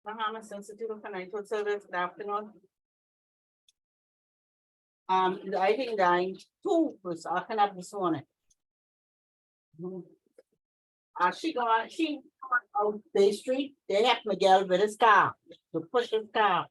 Bahamas Institute of Financial Service, good afternoon. I think line two was acting up this morning. She out Bay Street, they have Miguel with his car, to push his car.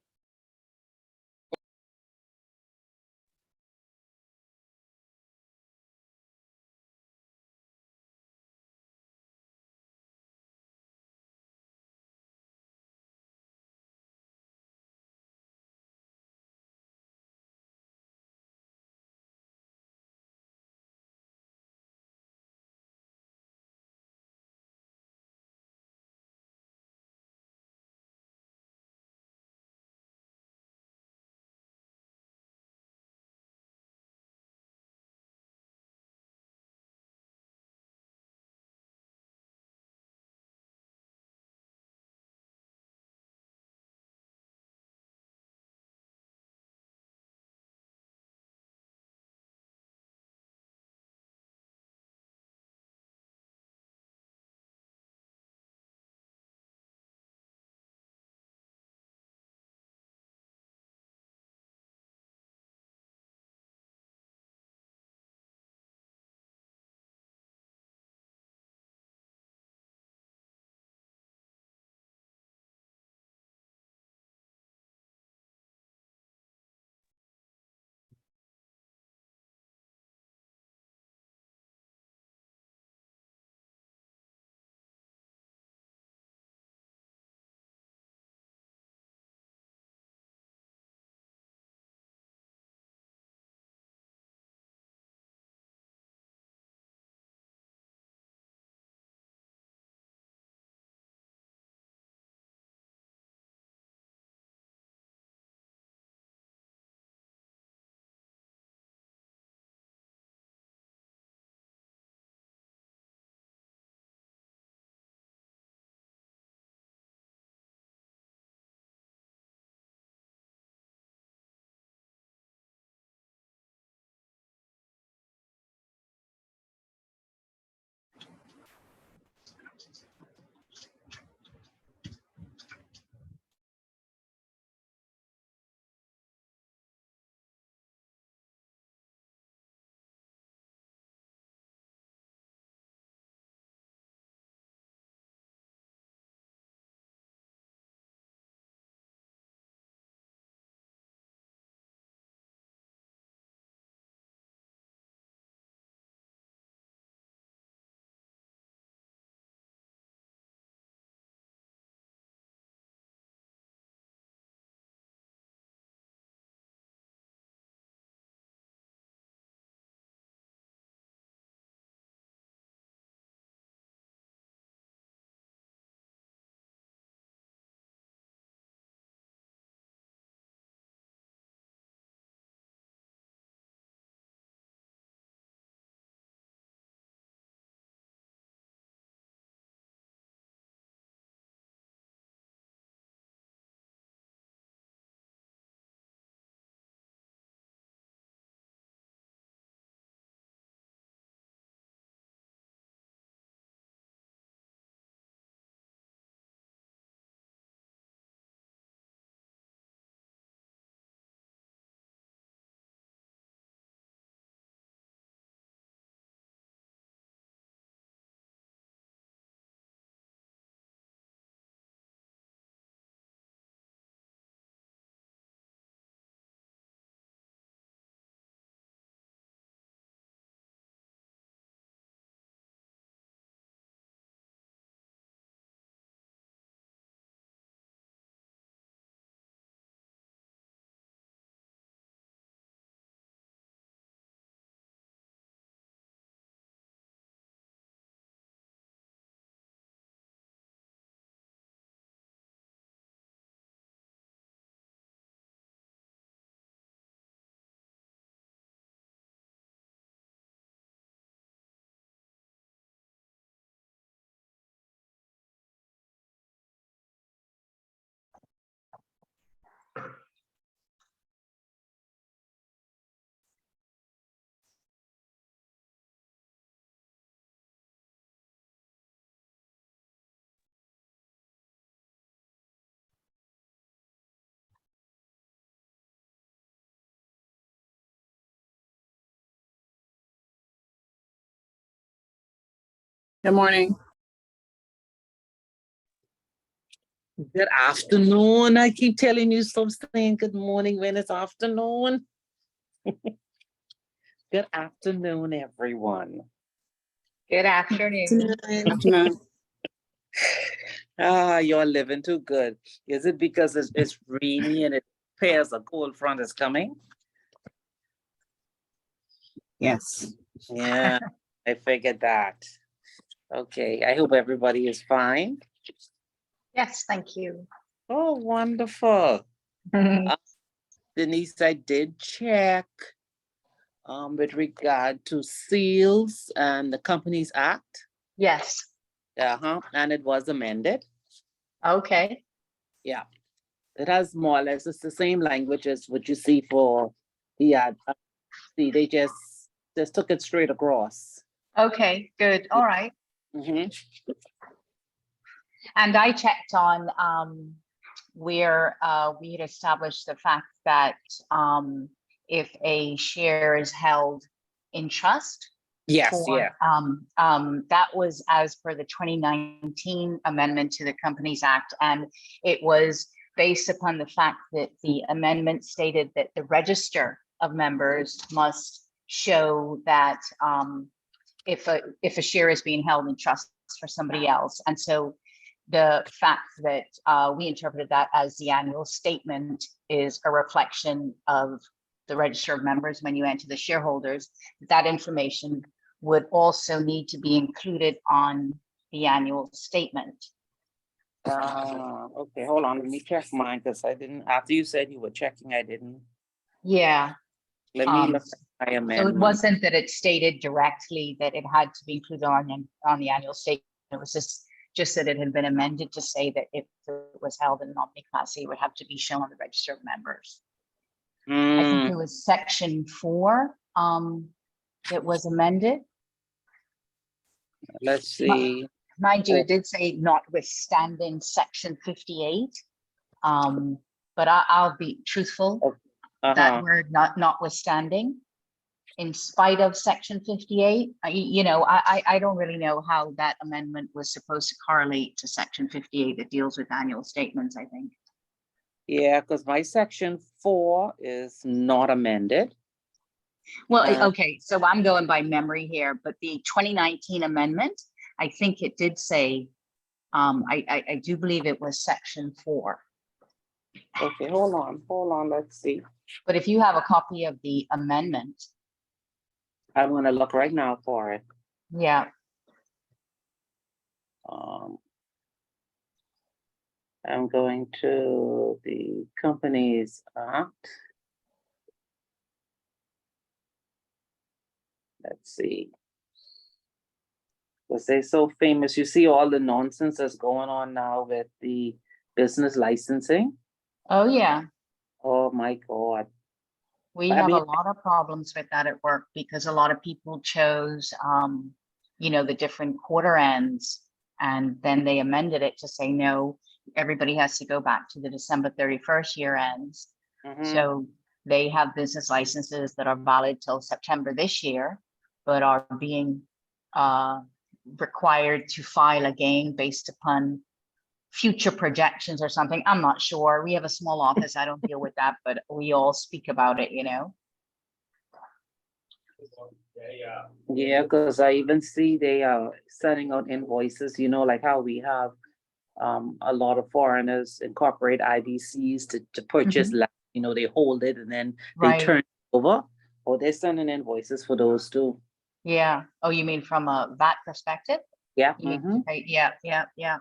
Good morning. Good afternoon. I keep telling you, stop saying good morning when it's afternoon. Good afternoon, everyone. Good afternoon. Afternoon. You're living too good. Is it because it's rainy and it appears a cold front is coming? Yes. Yeah, I figured that. Okay, I hope everybody is fine. Yes, thank you. Oh, wonderful. Denise, I did check with regard to seals and the Companies Act. Yes, And it was amended. okay, Yeah, it has more or less, it's the same language as what you see for the ad. See, they just took it straight across. okay, good, all right. Mhm. And I checked on where we had established the fact that if a share is held in trust Yes, for, yeah. that was as per the 2019 amendment to the Companies Act, and it was based upon the fact that the amendment stated that the register of members must show that if a share is being held in trust for somebody else. And so the fact that we interpreted that as the annual statement is a reflection of the register of members when you enter the shareholders, that information would also need to be included on the annual statement. Okay, hold on, let me check mine, because I didn't, after you said you were checking, I didn't. Yeah. Let me look at my So it amendment. wasn't that it stated directly that it had to be included on the annual statement. It was just that it had been amended to say that if it was held in nominee capacity, it would have to be shown on the register of members. I think it was section 4 that was amended. Let's see. Mind you, it did say notwithstanding section 58. But I'll be truthful, that word notwithstanding, in spite of section 58, I don't really know how that amendment was supposed to correlate to section 58 that deals with annual statements, I think. Yeah, because my section 4 is not amended. Well, okay, so I'm going by memory here, but the 2019 amendment, I think it did say, I do believe it was section 4. Okay, hold on, let's see. But if you have a copy of the amendment. I'm gonna look right now for it. Yeah. I'm going to the Companies Act. Let's see. Because they're so famous. You see all the nonsense that's going on now with the business licensing. Oh, yeah. Oh, my God. We have a lot of problems with that at work because a lot of people chose, the different quarter ends, and then they amended it to say, no, everybody has to go back to the December 31st year ends. So they have business licenses that are valid till September this year, but are being required to file again based upon future projections or something. I'm not sure. We have a small office. I don't deal with that, but we all speak about it, Yeah, because I even see they are sending out invoices, like how we have a lot of foreigners incorporate IBCs to purchase land, they hold it and then they turn it over, or they're sending invoices for those too. Yeah. Oh, you mean from a VAT perspective? Yeah. Yeah.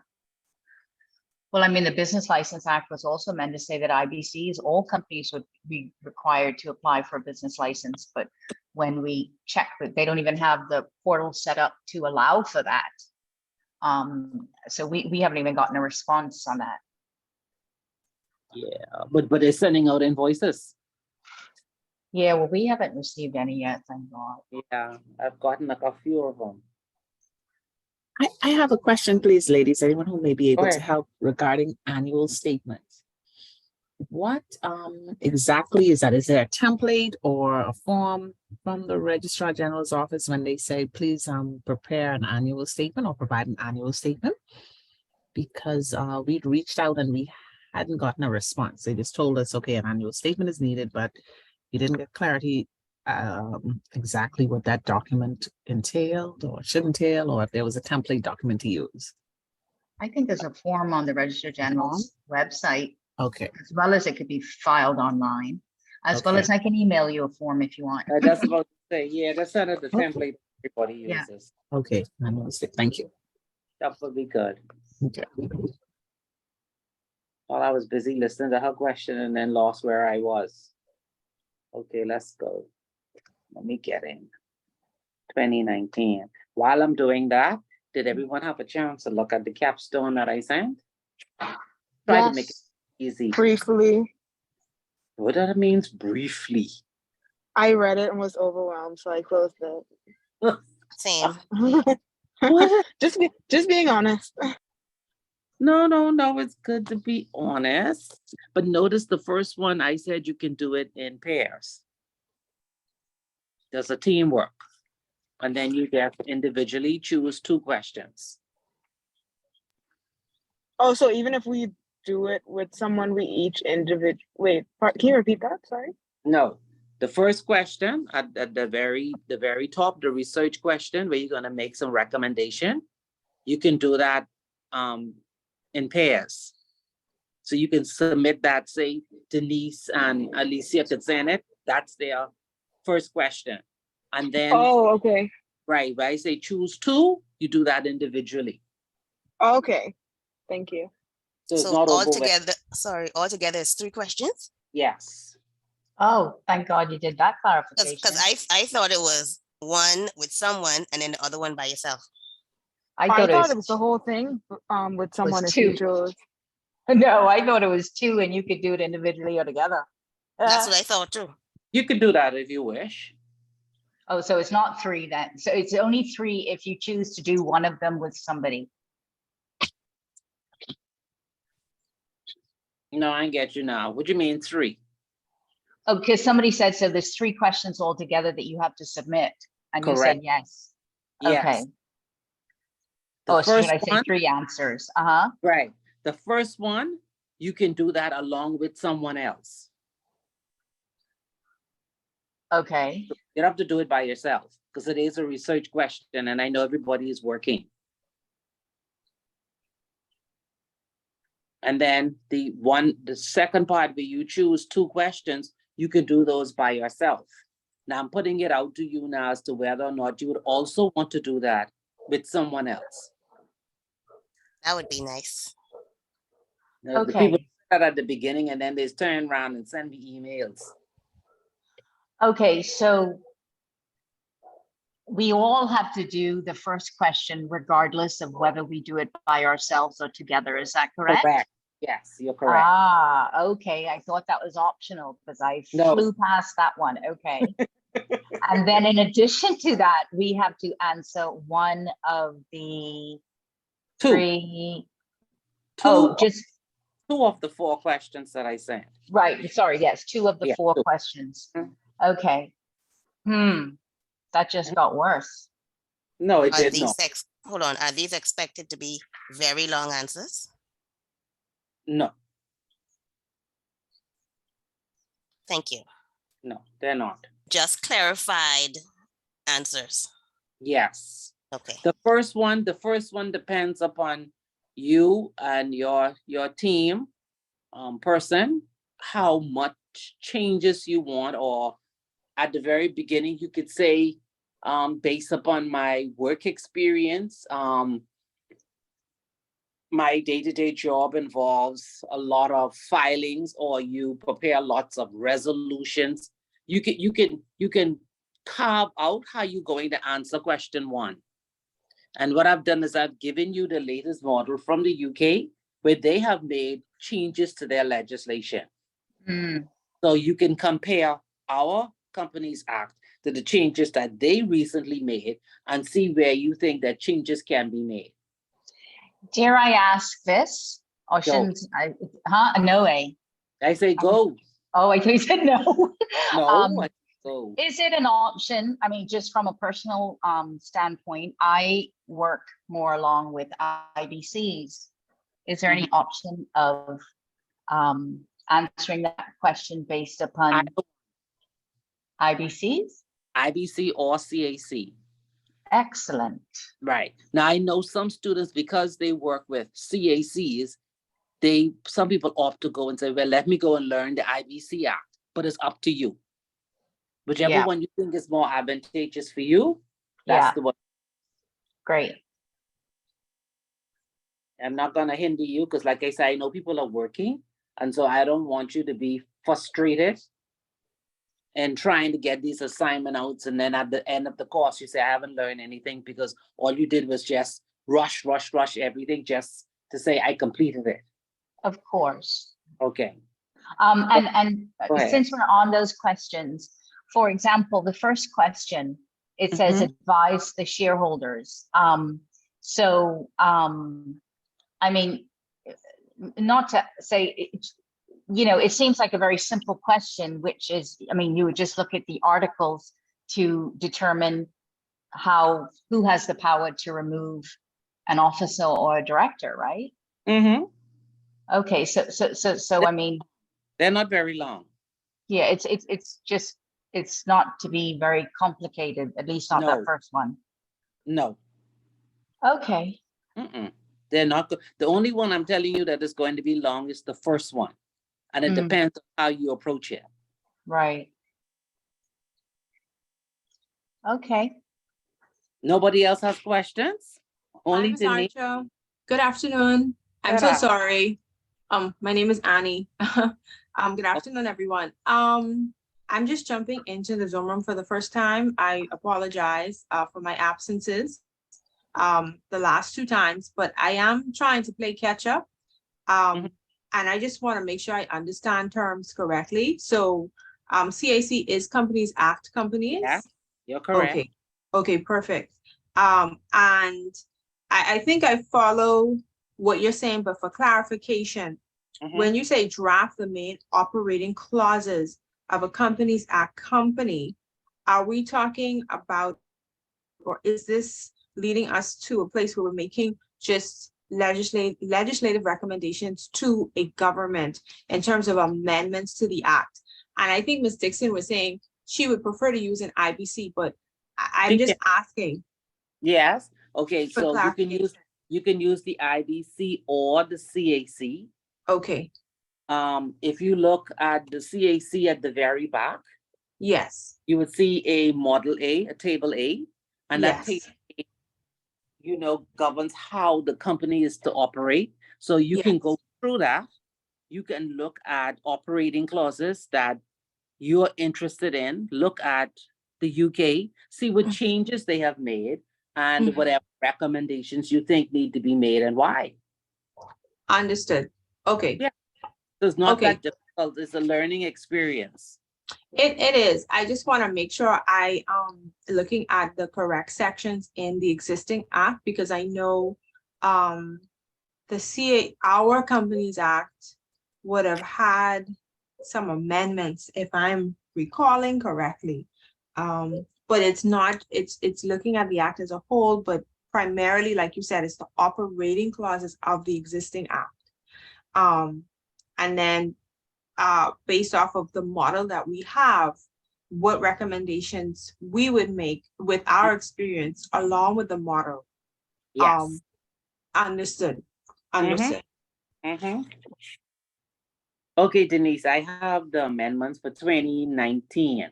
Well, I mean, the Business License Act was also meant to say that IBCs, all companies would be required to apply for a business license. But when we check that, they don't even have the portal set up to allow for that. So we haven't even gotten a response on that. Yeah, but they're sending out invoices. Yeah, well, we haven't received any yet, thank God. Yeah, I've gotten like a few of them. I have a question, please, ladies. Anyone who may be able to help regarding annual statements. what exactly is that? Is there a template or a form from the Registrar General's office when they say, please prepare an annual statement or provide an annual statement? Because we'd reached out and we hadn't gotten a response. They just told us, okay, an annual statement is needed, but you didn't get clarity exactly what that document entailed or should entail, or if there was a template document to use. I think there's a form on the Register General's website, Okay, as well as it could be filed online, as well Okay. as I can email you a form if you want. That's about to say, yeah, that's sort of the Okay. template everybody Yeah. uses. okay, annual statement. Thank you. That would be good. Okay. While I was busy listening to her question and then lost where I was. Okay, let's go. Let me get in. 2019. While I'm doing that, did everyone have a chance to look at the capstone that I sent? Try to make it Yes, easy. briefly. What that means briefly. I read it and was overwhelmed, so I closed it. Same. Just being honest. No, it's good to be honest. But notice the first one, I said you can do it in pairs. There's a teamwork. And then you get individually choose 2 questions. Oh, so even if we do it with someone, we each individual. Wait, can you repeat that? Sorry. No, the first question at the very top, the research question where you're gonna make some recommendation, you can do that in pairs. So you can submit that, say Denise and Alicia could send it. That's their first question. And then, Oh, okay. right, I say choose 2, you do that individually. Okay. Thank you. So it's So not overwhelming. altogether it's 3 questions? Yes. Oh, thank God you did that clarification. Because I thought it was one with someone and then the other one by yourself. I I thought thought it it was the whole thing with someone if 2. you chose. No, I thought it was 2 and you could do it individually or together. That's what I thought too. You can do that if you wish. Oh, so it's not 3 then. So it's only 3 if you choose to do one of them with somebody. No, I get you now. What do you mean 3? Oh, because somebody said, so there's 3 questions altogether that you have to submit. And you said Correct. yes. Yes. Okay. The Oh, so should first I say one, 3 answers? Uh-huh. right. The first one, you can do that along with someone else. Okay. You don't have to do it by yourself because it is a research question and I know everybody is working. And then the second part where you choose 2 questions, you can do those by yourself. Now I'm putting it out to you now as to whether or not you would also want to do that with someone else. That would be nice. Now, the people Okay. do that at the beginning and then they turn around and send me emails. Okay, so we all have to do the first question regardless of whether we do it by ourselves or together. Is that correct? Correct. Yes, you're correct. Ah, okay. I thought that was optional because I No. flew past that one. Okay. And then in addition to that, we have to answer one of the 2. 3. 2, Oh, just 2 of the 4 questions that I sent. right. Sorry. Yes. 2 of the Yeah, 4 2. questions. Mhm. Okay. That just got worse. No, it Are did these not. hold on, are these expected to be very long answers? No, Thank you. no, they're not. Just clarified answers. Yes. Okay. The first one depends upon you and your team person, how much changes you want, or at the very beginning, you could say, based upon my work experience, my day-to-day job involves a lot of filings, or you prepare lots of resolutions. You can carve out how you're going to answer question 1. And what I've done is I've given you the latest model from the UK where they have made changes to their legislation. So you can compare our Companies Act to the changes that they recently made and see where you think that changes can be made. Dare I ask this? Or Go. shouldn't I? No way. I say go. Oh, I think you said no. No, Um, I go. Is it an option? I mean, just from a personal standpoint, I work more along with IBCs. Is there any option of answering that question based upon IBCs? IBC or CAC. Excellent. Right. Now I know some students, because they work with CACs, some people opt to go and say, well, let me go and learn the IBC Act, but it's up to you. Whichever Yeah. one you think is more advantageous for you, that's Yeah. the one. Great. I'm not gonna hinder you, because like I said, I know people are working, and so I don't want you to be frustrated and trying to get these assignment outs, and then at the end of the course, you say, I haven't learned anything because all you did was just rush everything just to say I completed it. Of course. Okay. And Go ahead. since we're on those questions, for example, the first question, it says advise the shareholders. I mean, not to say, it seems like a very simple question, which is, I mean, you would just look at the articles to determine who has the power to remove an officer or a director, right? Mm-hmm. Okay, so I mean, They're not very long. yeah, it's not to be very complicated, at least not that No. first one. No. Okay. They're not good. The only one I'm telling you that is going to be long is the first one. And it depends on how you approach it. Right. Okay. Nobody else has questions? Only Hi, Ms. Denise. Archo. Good afternoon. I'm Good so afternoon. sorry. My name is Annie. Good afternoon, everyone. I'm just jumping into the Zoom room for the first time. I apologize for my absences the last 2 times, but I am trying to play catch up. And I just want to make sure I understand terms correctly. So CAC is Companies Act companies? Yeah, you're correct. Okay. Okay, perfect. And I think I follow what you're saying, but for clarification, when you say draft the main operating clauses of a Companies Act company, are we talking about, or is this leading us to a place where we're making just legislative recommendations to a government in terms of amendments to the act? And I think Ms. Dixon was saying she would prefer to use an IBC, but I'm just asking. Yes. Okay. For So clarification. you can use the IBC or the CAC. Okay. If you look at the CAC at the very back, Yes. you would see a model A, a table A, and that Yes. table A, governs how the company is to operate. So you can go through that. You can look at operating clauses that you're interested in, look at the UK, see what changes they have made, and whatever recommendations you think need to be made and why. Understood. Okay. Yeah. So it's not Okay. that difficult. It's a learning experience. It is. I just want to make sure I looking at the correct sections in the existing act, because I know our Companies Act would have had some amendments, if I'm recalling correctly. But it's not, it's looking at the act as a whole, but primarily, like you said, it's the operating clauses of the existing act. And then based off of the model that we have, what recommendations we would make with our experience along with the model. Yes. Understood. Understood. Okay, Denise, I have the amendments for 2019.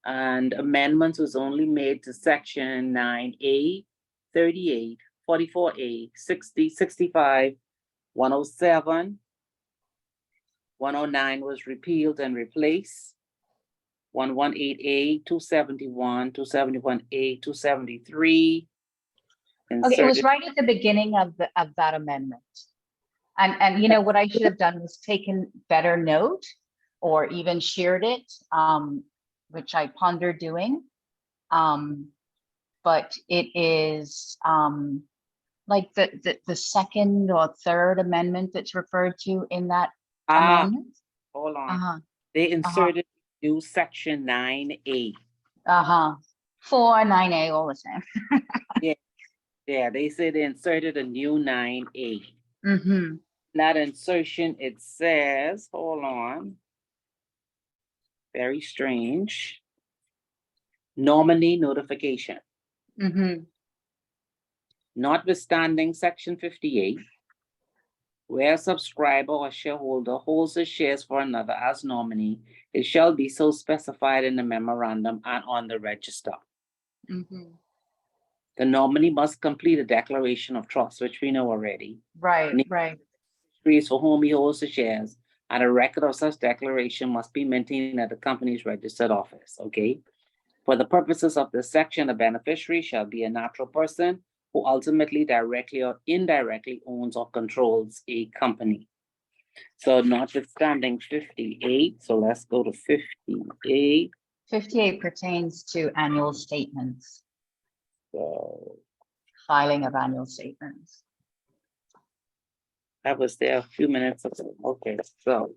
And amendments was only made to section 9A, 38, 44A, 60, 65, 107. 109 was repealed and replaced. 118A, 271, 271A, 273. Okay, it was right at the beginning of that amendment. And what I should have done was taken better note or even shared it, which I ponder doing. But it is like the second or third amendment that's referred to in that amendment. hold on. Uh-huh, They inserted new section 9A. uh-huh. 4, 9A, all the same. Yeah, they said they inserted a new 9A. Mm-hmm, That insertion, it says, hold on. Very strange. Nominee notification. mm-hmm, Notwithstanding section 58, where a subscriber or shareholder holds the shares for another as nominee, it shall be so specified in the memorandum and on the register. mm-hmm. The nominee must complete a declaration of trust, which we know already. Right, right. For whom he holds the shares, and a record of such declaration must be maintained at the company's registered office, okay? For the purposes of this section, a beneficiary shall be a natural person who ultimately, directly or indirectly owns or controls a company. So notwithstanding 58, so let's go to 58. 58 pertains to annual statements, So filing of annual statements. I was there a few minutes ago. Okay, so.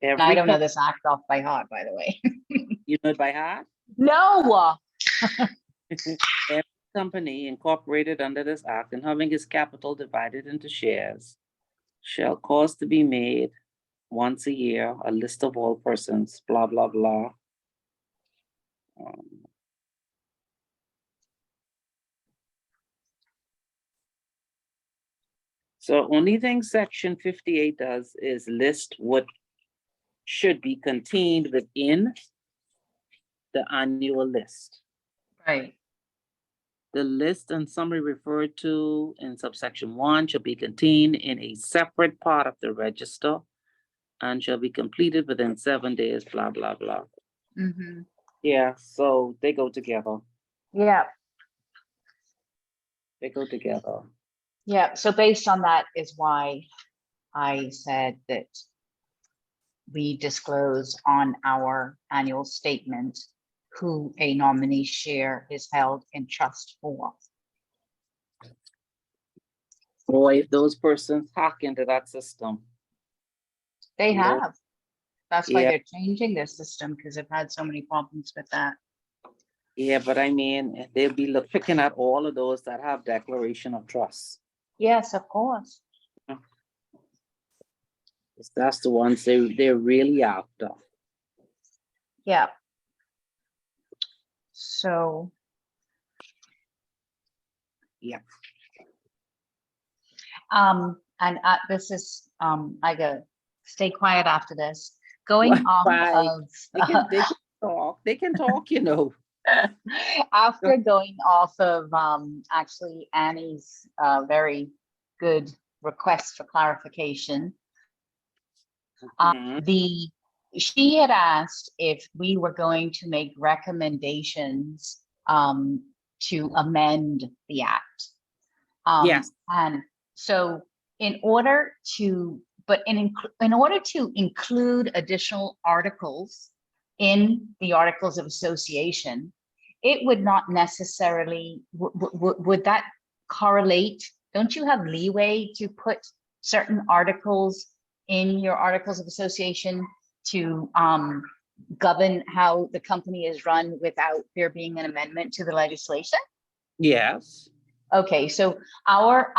And I don't know Every this act off by heart, by the way. You know it by heart? No. Every company incorporated under this act and having its capital divided into shares shall cause to be made once a year, a list of all persons, blah, blah, blah. So only thing section 58 does is list what should be contained within the annual list. Right. The list and summary referred to in subsection 1 shall be contained in a separate part of the register and shall be completed within 7 days, blah, blah, blah. Mm-hmm. Yeah, so they go together. Yeah. They go together. Yeah. So based on that is why I said that we disclose on our annual statement who a nominee share is held in trust for. Boy, if those persons hack into that system. They Lord. have. That's why Yeah. they're changing their system, because they've had so many problems with that. Yeah, but I mean, they'll be picking at all of those that have declaration of trust. Yes, of course. That's the ones they're really after. Yeah. So. Yeah. And this is, I go, stay quiet after this. Going off Why? of. They can talk. They can talk, you know. After going off of actually Annie's very good request for clarification, Mhm. she had asked if we were going to make recommendations to amend the act. Yes. And so in order to include additional articles in the Articles of Association, it would not necessarily, would that correlate? Don't you have leeway to put certain articles in your Articles of Association to govern how the company is run without there being an amendment to the legislation? Yes. Okay, so our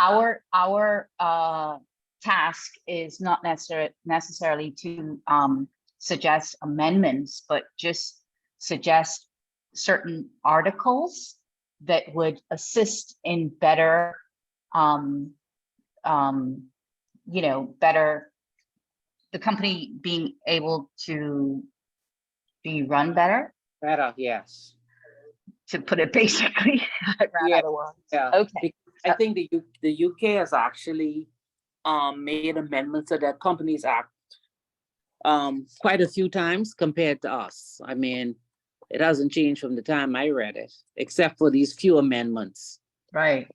task is not necessarily to suggest amendments, but just suggest certain articles that would assist in better, better, the company being able to be run better, Better, yes. to put it basically. Yeah. Yeah. Okay. I think the UK has actually made amendments to their Companies Act quite a few times compared to us. I mean, it hasn't changed from the time I read it, except for these few amendments. Right.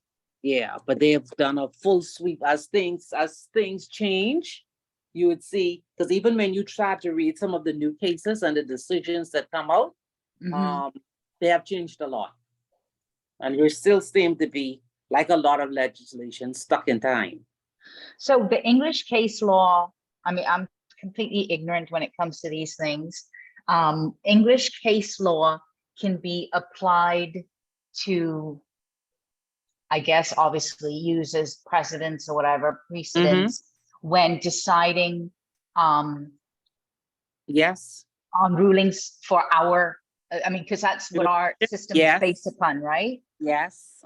Yeah, but they have done a full sweep as things change. You would see, because even when you try to read some of the new cases and the decisions that come out, they have changed a lot. And we still seem to be, like a lot of legislation, stuck in time. So the English case law I mean, I'm completely ignorant when it comes to these things. English case law can be applied to, I guess, obviously use as precedents or whatever, precedents when deciding Yes, on rulings for our, I mean, because that's what our system is Yes. based upon, right? yes,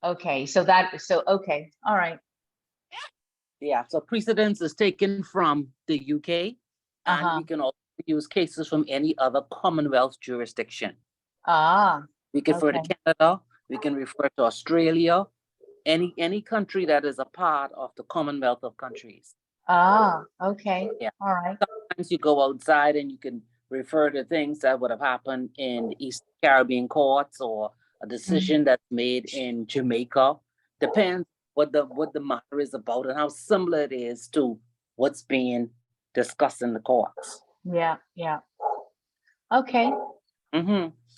Okay, okay, all right. yeah, so precedence is taken from the UK, and we can also use cases from any other Commonwealth jurisdiction. Ah, We can refer to okay. Canada, we can refer to Australia, any country that is a part of the Commonwealth of countries. Ah, okay. Yeah. All right. Sometimes you go outside and you can refer to things that would have happened in the East Caribbean courts, or a decision that's made in Jamaica. Depends what the matter is about and how similar it is to what's being discussed in the courts. Yeah, yeah. Okay.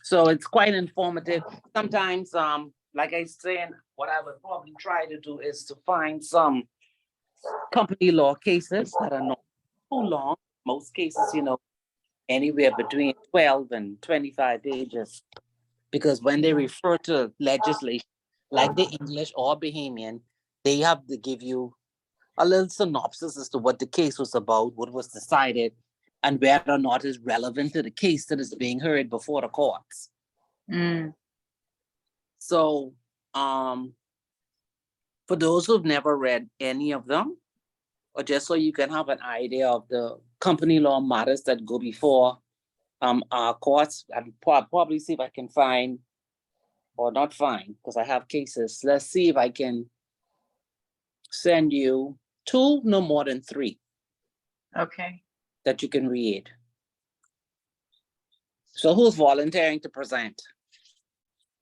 So it's quite informative. Sometimes, like I said, what I would probably try to do is to find some company law cases that are not too long. Most cases, anywhere between 12 and 25 pages. Because when they refer to legislation, like the English or Bahamian, they have to give you a little synopsis as to what the case was about, what was decided, and whether or not it's relevant to the case that is being heard before the courts. So, for those who've never read any of them, or just so you can have an idea of the company law matters that go before our courts, I'll probably see if I can find, or not find, because I have cases. Let's see if I can send you 2, no more than 3, Okay. that you can read. So who's volunteering to present?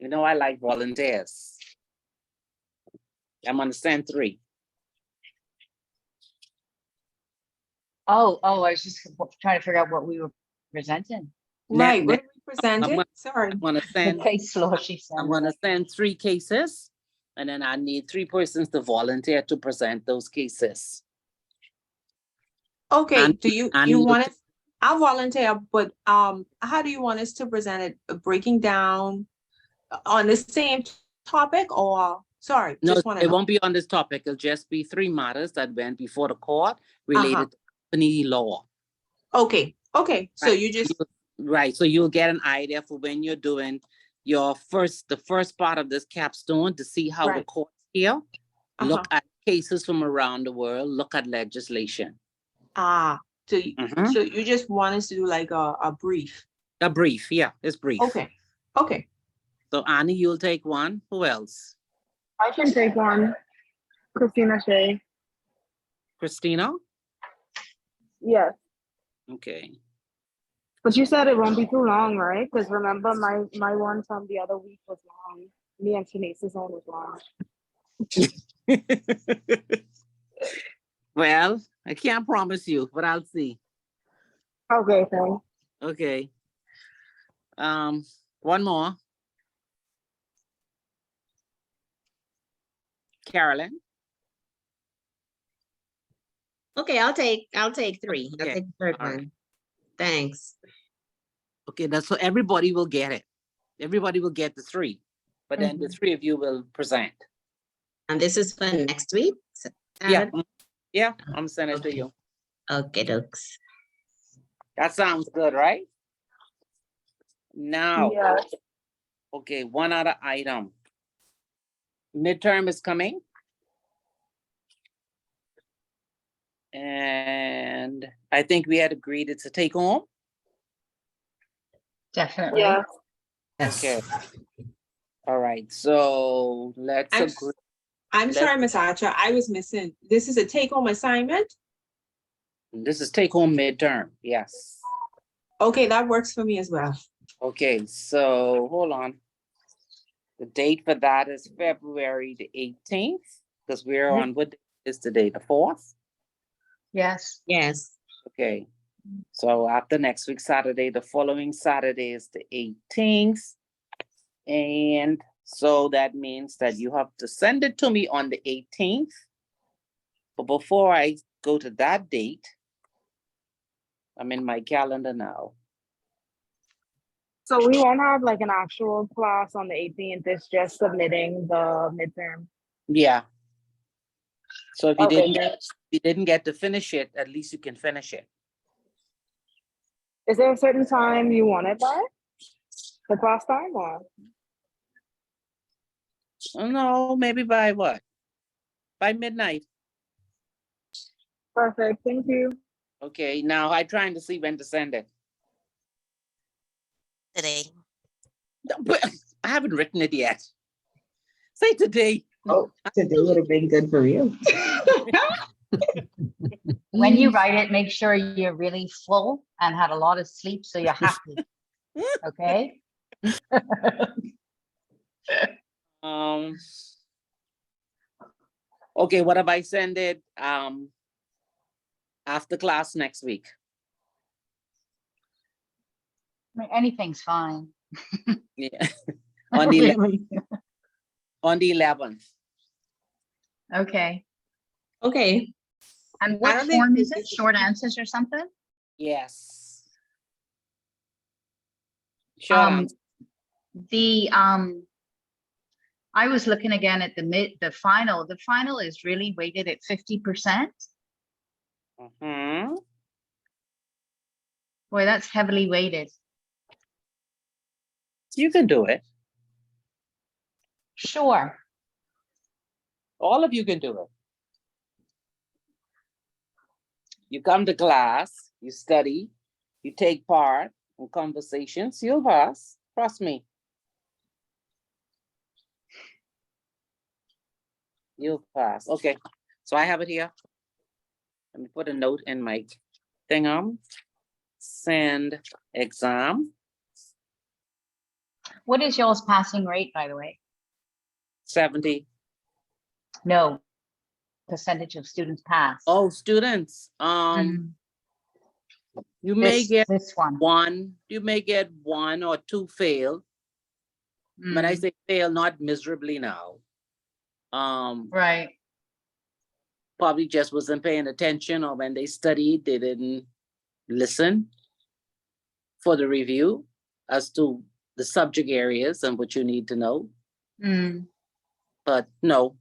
I like volunteers. I'm gonna send 3. Oh, I was just trying to figure out what we were presenting. Right, what Next, are we presenting? Sorry. I'm gonna The send case law, she said. I'm gonna send 3 cases, and then I need 3 persons to volunteer to present those cases. Okay, And- do you and you you want can- us? I'll volunteer, but how do you want us to present it? Breaking down on the same topic, or sorry, No, just want to it know. won't be on this topic. It'll just be 3 matters that went before the court related to company law. Okay, so Right. you just Right, so you'll get an idea for when you're doing the first part of this capstone to see how the Right. courts here look Uh-huh. at cases from around the world, look at legislation. so you just want us to do like a brief. A brief, yeah, it's brief. Okay. So Annie, you'll take one. Who else? I can take one. Christina Shea. Christina? Yes. Okay. But you said it won't be too long, right? Because remember my one from the other week was long. Me and Shanice's one was long. Well, I can't promise you, but I'll see. Okay, thanks. Okay. One more. Carolyn? Okay, I'll take 3. I'll Okay, take the third all right. one. Thanks. Okay, that's so everybody will get it. Everybody will get the 3, but then the 3 of you will present. And this is for next week? Yeah, I'm sending it to you. Okay, dokes. That sounds good, right? Now, Yes. okay, one other item. Midterm is coming. And I think we had agreed it's a take home. Definitely. Yeah. Okay. All right, so let's I'm agree. I'm sorry, Ms. Archer, I was missing. This is a take-home assignment? This is take home midterm, yes. Okay, that works for me as well. Okay, so hold on. The date for that is February the 18th, because we're on, what is today, the 4th? Yes. Yes. Okay, so after next week, Saturday, the following Saturday is the 18th. And so that means that you have to send it to me on the 18th. But before I go to that date. I'm in my calendar now. So we won't have like an actual class on the 18th. It's just submitting the midterm. Yeah. So if you Okay. didn't get to finish it, at least you can finish it. Is there a certain time you want it by? The class time or? Oh, no, maybe by what? By midnight. Perfect. Thank you. Okay, now I'm trying to see when to send it. Today. No, but I haven't written it yet. Say today. Oh, today would have been good for you. When you write it, make sure you're really full and had a lot of sleep, so you're happy. Okay? Okay, what if I send it after class next week? I mean, anything's fine. Yeah. On the 11th. Okay. Okay, And I what don't think form we is it? should- Short answers or something? Yes. Short answer. I was looking again at the final. The final is really weighted at 50%. Mhm. Boy, that's heavily weighted. You can do it. Sure. All of you can do it. You come to class, you study, you take part in conversations, you'll pass. Trust me. You'll pass. Okay, so I have it here. Let me put a note in my thing. Send exam What is y'all's passing rate, by the way? 70. No. Percentage of students pass. Oh, students, Mhm. you may get This one. one, you may get one or two fail. When I Mm, say fail, not miserably now. Right. Probably just wasn't paying attention, or when they studied, they didn't listen for the review as to the subject areas and what you need to know. Mm. But no,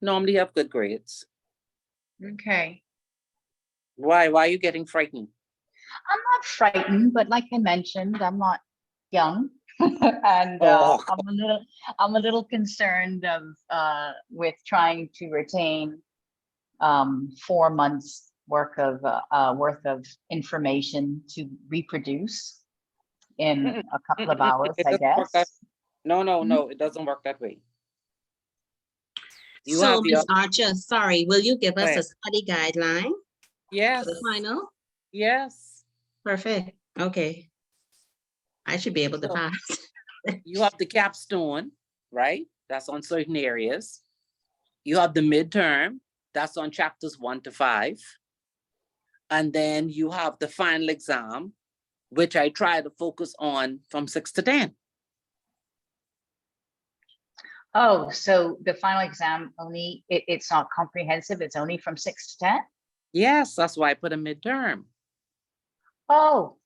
normally have good grades. Okay. Why are you getting frightened? I'm not frightened, but like I mentioned, I'm not young. And Oh. I'm a little concerned of with trying to retain 4 months worth of information to reproduce in a couple of hours, It I doesn't work that- guess. No, it doesn't work that way. You so have your, Ms. Archer, sorry, will you give us Right. a study guideline yes, for the final? yes. Perfect, okay. I should be able to So- pass. You have the capstone, right? That's on certain areas. You have the midterm, that's on chapters 1 to 5. And then you have the final exam, which I try to focus on from 6 to 10. Oh, so the final exam only, it's not comprehensive, it's only from 6 to 10? Yes, that's why I put a midterm. Oh,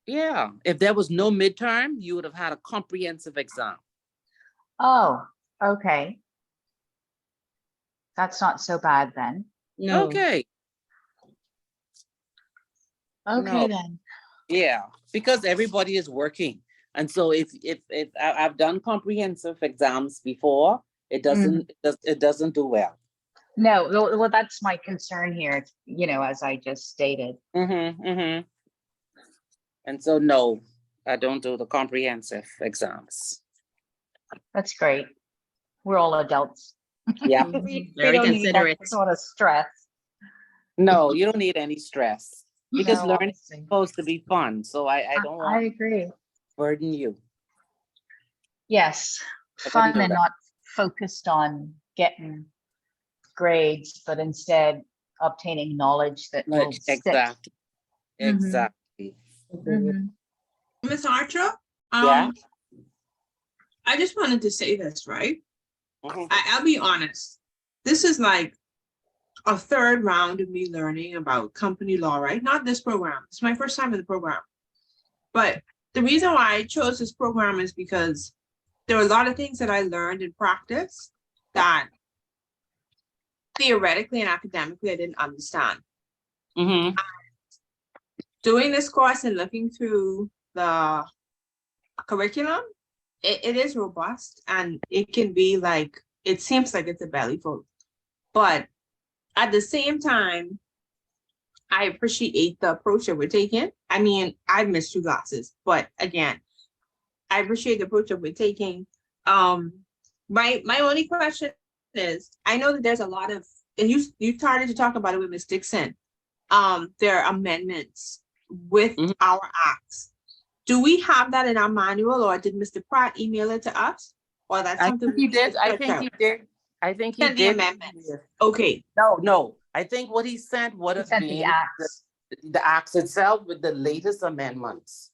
Yeah, if there was no midterm, you would have had a comprehensive exam. oh, okay. That's not so bad then. No, Okay, Okay No. then. yeah, because everybody is working. And so if I've done comprehensive exams before, it doesn't do well. No, well, that's my concern here, as I just stated. And so, no, I don't do the comprehensive exams. That's great. We're all adults. Yeah, We Very don't need that considerate. sort of stress. no, you don't need any stress because No, learning is honestly. supposed to be fun. So I don't I want to agree. burden you. Yes, I fun wouldn't do and that. not focused on getting grades, but instead obtaining knowledge that will stick. Exactly. Mhm. Exactly. Mhm. Ms. Archer? Yeah. I just wanted to say this, right? Mhm. I'll be honest. This is like a third round of me learning about company law, right? Not this program. It's my first time in the program. But the reason why I chose this program is because there were a lot of things that I learned in practice that theoretically and academically I didn't understand. Mm-hmm. Doing this course and looking through the curriculum, it is robust and it can be like, it seems like it's a belly full. But at the same time, I appreciate the approach that we're taking. I mean, I've missed 2 classes, but again, I appreciate the approach that we're taking. My only question is, I know that there's a lot of, and you started to talk about it with Ms. Dixon. There are amendments with our acts. Do we have that in our manual, or did Mr. Pratt email it to us? Or that's I something think he we should did. I search think out? he did. I think he Send the did. amendments. Okay, No. I think what he sent would He have sent the been acts. the acts itself with the latest amendments.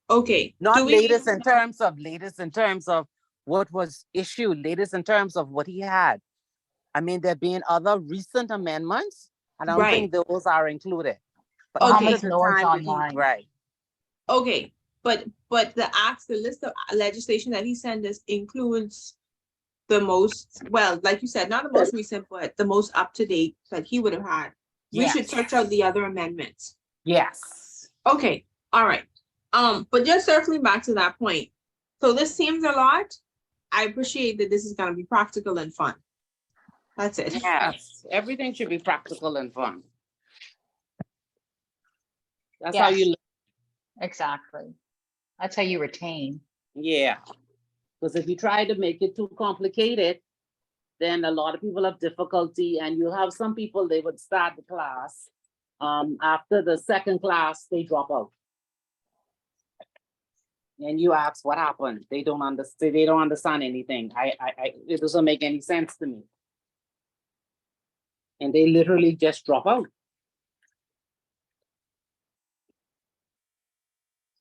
okay. Not Do we need latest to- in terms of what was issued, latest in terms of what he had. I mean, there been other recent amendments, and I don't think those are included. But Okay. up to Bahamas the law is time that he- online. Right. Okay, but the acts, the list of legislation that he sent us includes the most, well, like you said, not the most recent, but the most up to date that he would have had. We should Yes. search out the other amendments. Yes. Okay, all right. But just circling back to that point. So this seems a lot. I appreciate that this is gonna be practical and fun. That's it. Yes. Everything should be practical and fun. That's how Yes. you learn. Exactly. That's how you retain. Yeah. Because if you try to make it too complicated, then a lot of people have difficulty, and you'll have some people, they would start the class. After the second class, they drop out. And you ask what happened. They don't understand anything. It doesn't make any sense to me. And they literally just drop out.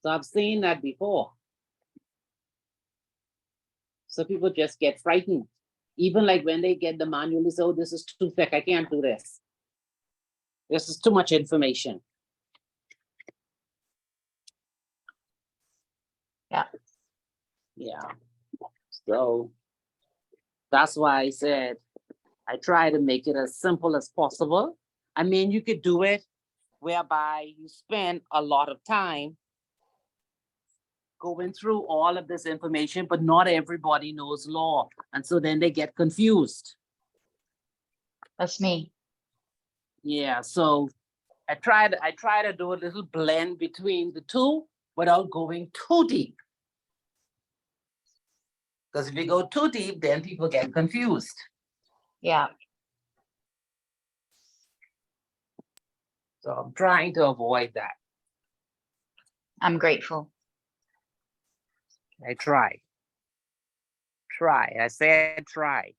So I've seen that before. So people just get frightened. Even like when they get the manual, they say, oh, this is too thick, I can't do this. This is too much information. Yeah. Yeah. So that's why I said, I try to make it as simple as possible. I mean, you could do it whereby you spend a lot of time going through all of this information, but not everybody knows law. And so then they get confused. That's me. Yeah, so I try to do a little blend between the two without going too deep. Because if you go too deep, then people get confused. Yeah. So I'm trying to avoid that. I'm grateful. I try. I said try.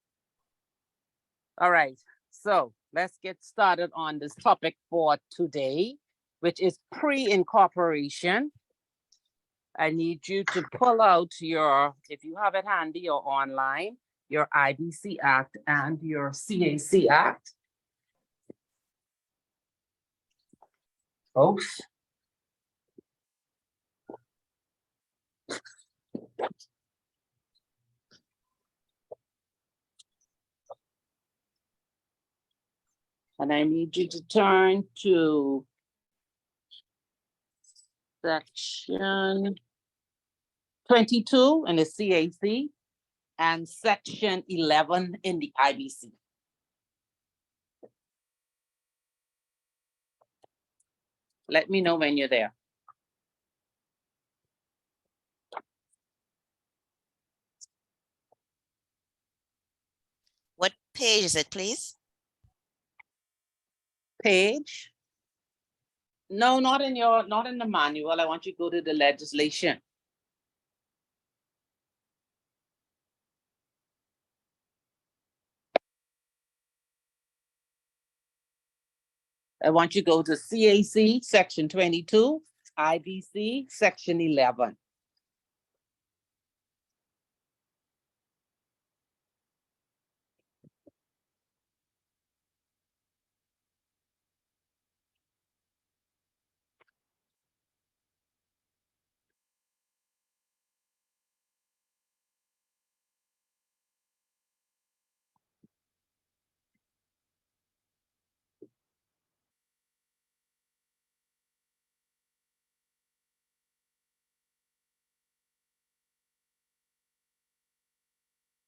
All right, so let's get started on this topic for today, which is pre-incorporation. I need you to pull out your, if you have it handy or online, your IBC Act and your CAC Act. Folks. And I need you to turn to section 22 in the CAC and section 11 in the IBC. Let me know when you're there. What page is it, please? Page? No, not in the manual. I want you to go to the legislation. I want you to go to CAC, section 22, IBC, section 11.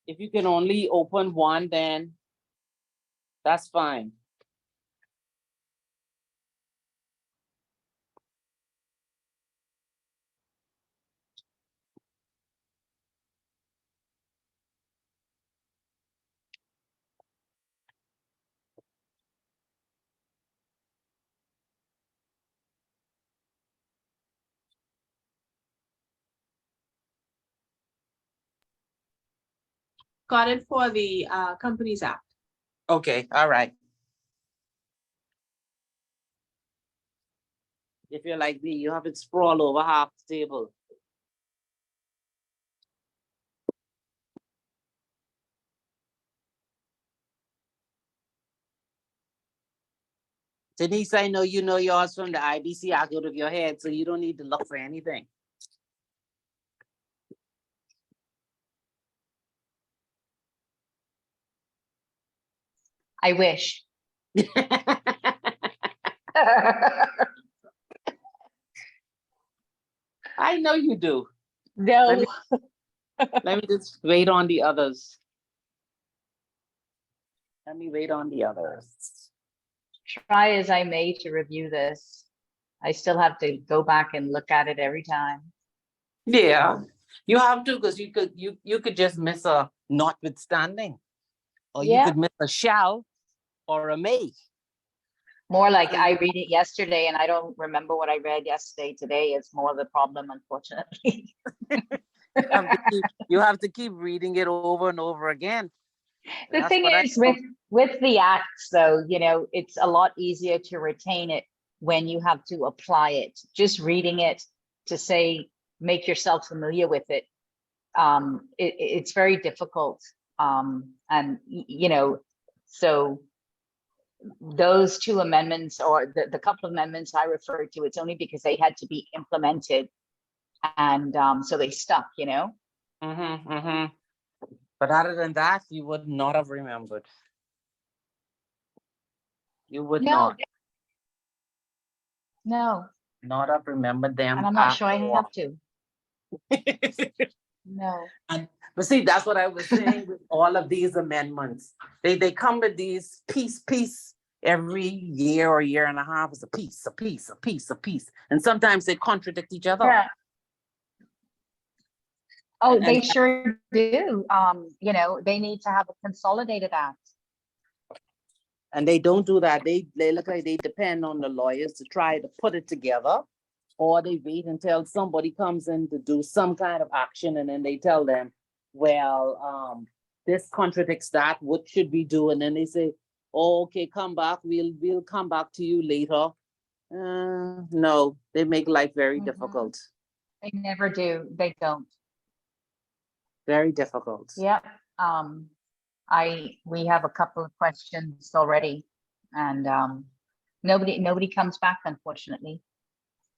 If you can only open one, then that's fine. Got it for the Companies Act. Okay, all right. If you're like me, you have it sprawl over half the table. Denise, I know you know yours from the IBC Act out of your head, so you don't need to look for anything. I wish. I know you do. No. Let me just wait on the others. Let me wait on the others. Try as I may to review this, I still have to go back and look at it every time. Yeah, you have to, because you could just miss a notwithstanding. Or you Yeah. could miss a shall or a may. More like I read it yesterday and I don't remember what I read yesterday. Today is more the problem, unfortunately. You have to keep reading it over and over again. The That's thing what I is do. with the acts though, you know, it's a lot easier to retain it when you have to apply it. Just reading it to say, make yourself familiar with it. It's very difficult. And you know, so those two amendments or the couple of amendments I referred to, it's only because they had to be implemented. And so they stuck, you know? But other than that, you would not have remembered. You would No. No, not have remembered them. and I'm not at sure I all. have to. No. But see, that's what I was saying with all of these amendments. They come with these piece every year or year and a half. It's a piece. And sometimes they contradict each other. Yeah. Oh, And- they sure do. You know, they need to have a consolidated act. And they don't do that. They look like they depend on the lawyers to try to put it together. Or they wait until somebody comes in to do some kind of action and then they tell them, well, this contradicts that, what should we do? And then they say, oh, okay, come back, we'll come back to you later. No, they make life very Mhm. difficult, They never do. They don't. very difficult. Yep. We have a couple of questions already and nobody comes back, unfortunately.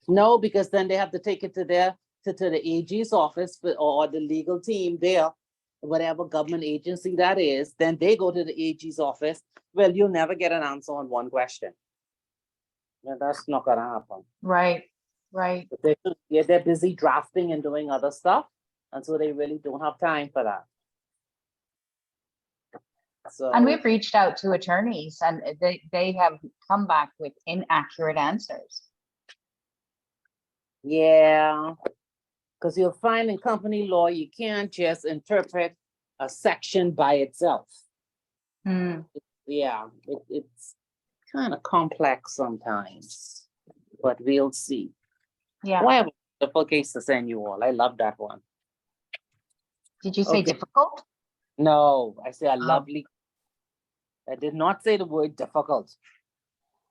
No, because then they have to take it to the AG's office or the legal team there, whatever government agency that is, then they go to the AG's office. Well, you'll never get an answer on one question. Well, that's not gonna happen. Right. They're busy drafting and doing other stuff, and so they really don't have time for that. So, And we've reached out to attorneys and they have come back with inaccurate answers. yeah, because you'll find in company law, you can't just interpret a section by itself. Hmm. Yeah, it's kind of complex sometimes, but we'll see. Yeah. Well, I have a wonderful case to send you all. I love that one. Did you say Okay. difficult? No, I say a Oh. lovely. I did not say the word difficult.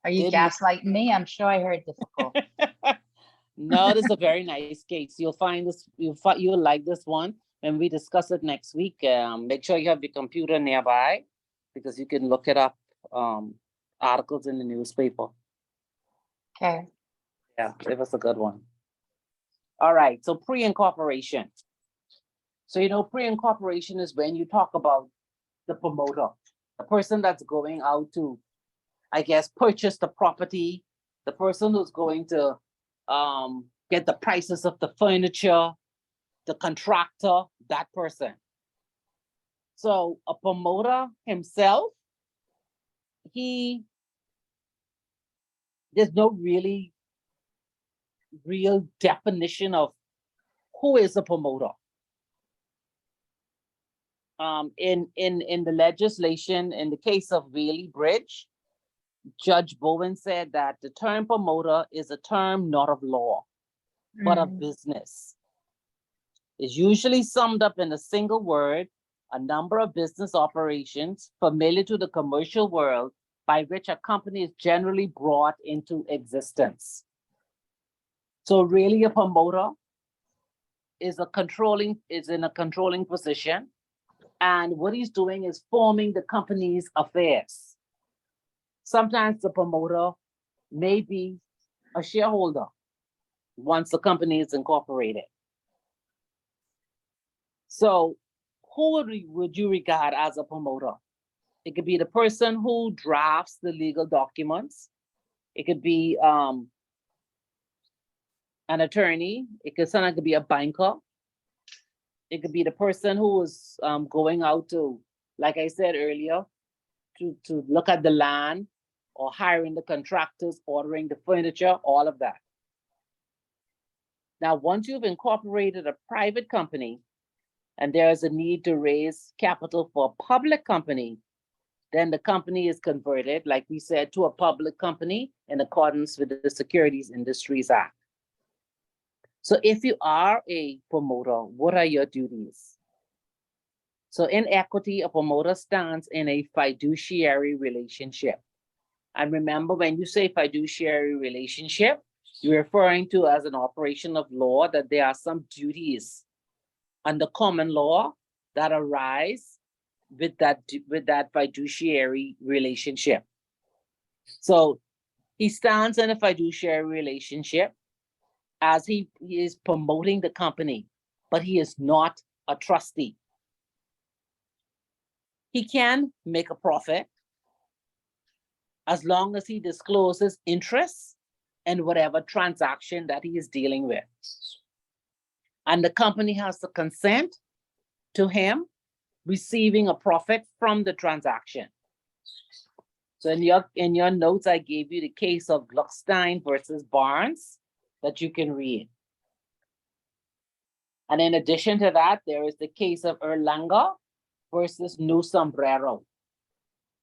Are you Didn't- gaslighting me? I'm sure I heard difficult. No, this is a very nice case. You'll find this, you'll like this one when we discuss it next week. Make sure you have your computer nearby because you can look it up, articles in the newspaper. Okay. Yeah, it was a good one. All right, so pre-incorporation. So, you know, pre-incorporation is when you talk about the promoter, the person that's going out to, I guess, purchase the property, the person who's going to get the prices of the furniture, the contractor, that person. So a promoter himself, there's no real definition of who is a promoter. In the legislation, in the case of Whaley Bridge, Judge Bowen said that the term promoter is a term not of law, but of business. It's usually summed up in a single word, a number of business operations familiar to the commercial world by which a company is generally brought into existence. So really a promoter is in a controlling position. And what he's doing is forming the company's affairs. Sometimes the promoter may be a shareholder once the company is incorporated. So who would you regard as a promoter? It could be the person who drafts the legal documents. It could be an attorney. It could be a banker. It could be the person who is going out to, like I said earlier, to look at the land, or hiring the contractors, ordering the furniture, all of that. Now, once you've incorporated a private company and there is a need to raise capital for a public company, then the company is converted, like we said, to a public company in accordance with the Securities Industries Act. So if you are a promoter, what are your duties? So in equity, a promoter stands in a fiduciary relationship. And remember, when you say fiduciary relationship, you're referring to as an operation of law that there are some duties under common law that arise with that fiduciary relationship. So he stands in a fiduciary relationship as he is promoting the company, but he is not a trustee. He can make a profit as long as he discloses interests in whatever transaction that he is dealing with. And the company has to consent to him receiving a profit from the transaction. So in your notes, I gave you the case of Gluckstein versus Barnes that you can read. And in addition to that, there is the case of Erlanger versus New Sombrero.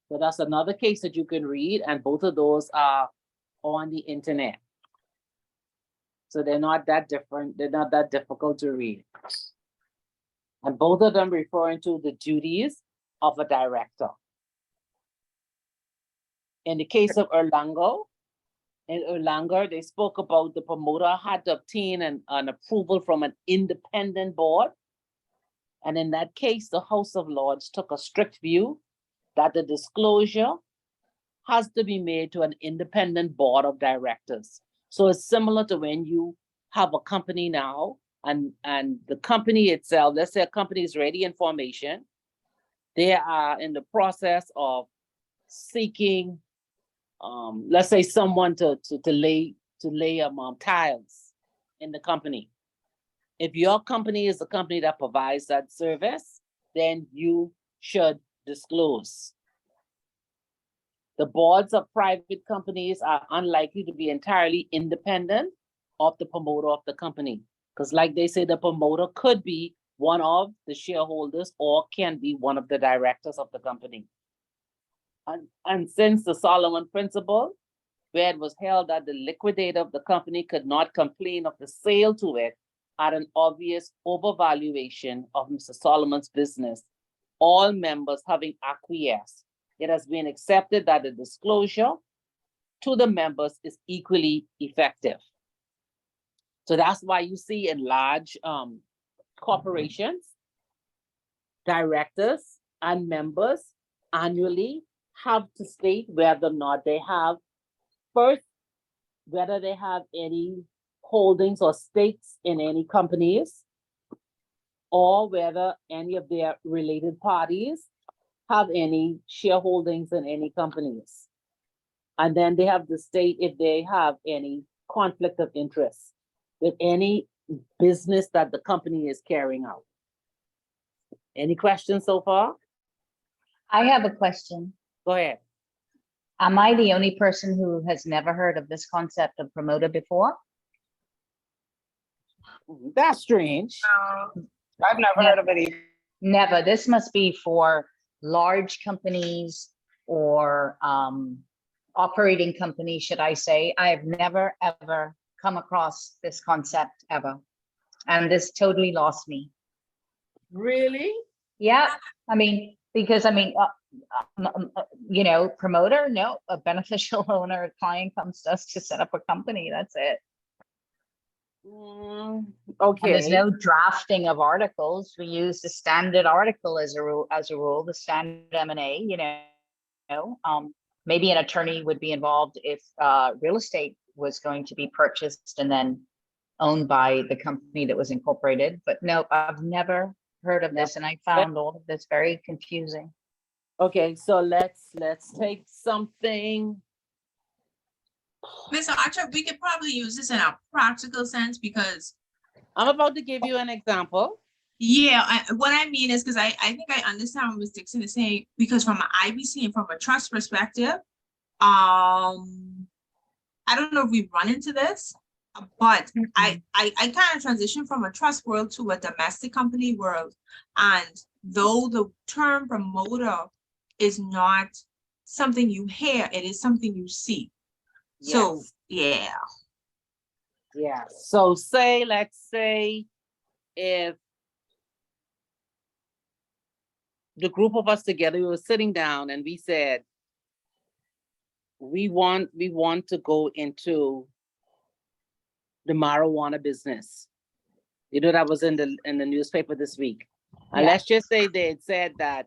So that's another case that you can read, and both of those are on the internet. So they're not that different, they're not that difficult to read. And both of them referring to the duties of a director. In the case of Erlanger, they spoke about the promoter had to obtain an approval from an independent board. And in that case, the House of Lords took a strict view that the disclosure has to be made to an independent board of directors. So it's similar to when you have a company now and the company itself, let's say a company is ready in formation, they are in the process of seeking, let's say someone to lay tiles in the company. If your company is a company that provides that service, then you should disclose. The boards of private companies are unlikely to be entirely independent of the promoter of the company. Because like they say, the promoter could be one of the shareholders or can be one of the directors of the company. And since the Solomon Principle, where it was held that the liquidator of the company could not complain of the sale to it at an obvious overvaluation of Mr. Solomon's business, all members having acquiesced, it has been accepted that the disclosure to the members is equally effective. So that's why you see in large corporations, directors and members annually have to state whether or not they have, first, whether they have any holdings or stakes in any companies, or whether any of their related parties have any shareholdings in any companies. And then they have to state if they have any conflict of interest with any business that the company is carrying out. Any questions so far? I have a question. Go ahead. Am I the only person who has never heard of this concept of promoter before? That's strange. I've never Yeah. heard of it either. Never. This must be for large companies or operating companies, should I say. I've never, ever come across this concept ever. And this totally lost me. Really? Yeah, I mean, because you know, promoter, no, a beneficial owner, a client comes to us to set up a company, that's it. And there's Okay. no drafting of articles. We use the standard article as a rule, the standard M&A, you know. Maybe an attorney would be involved if real estate was going to be purchased and then owned by the company that was incorporated. But no, I've never heard of this, and I found all of this very confusing. Okay, so let's take something. Mr. Archer, we could probably use this in a practical sense because, I'm about to give you an example. yeah, what I mean is because I think I understand what Ms. Dixon is saying, because from an IBC and from a trust perspective, I don't know if we've run into this, but I kind of transitioned from a trust world to a domestic company world. And though the term promoter is not something you hear, it is something you see. So, yeah. Yeah, so let's say if the group of us together, we were sitting down and we said, we want to go into the marijuana business. You know, that was in the newspaper this week. And Yeah. let's just say they had said that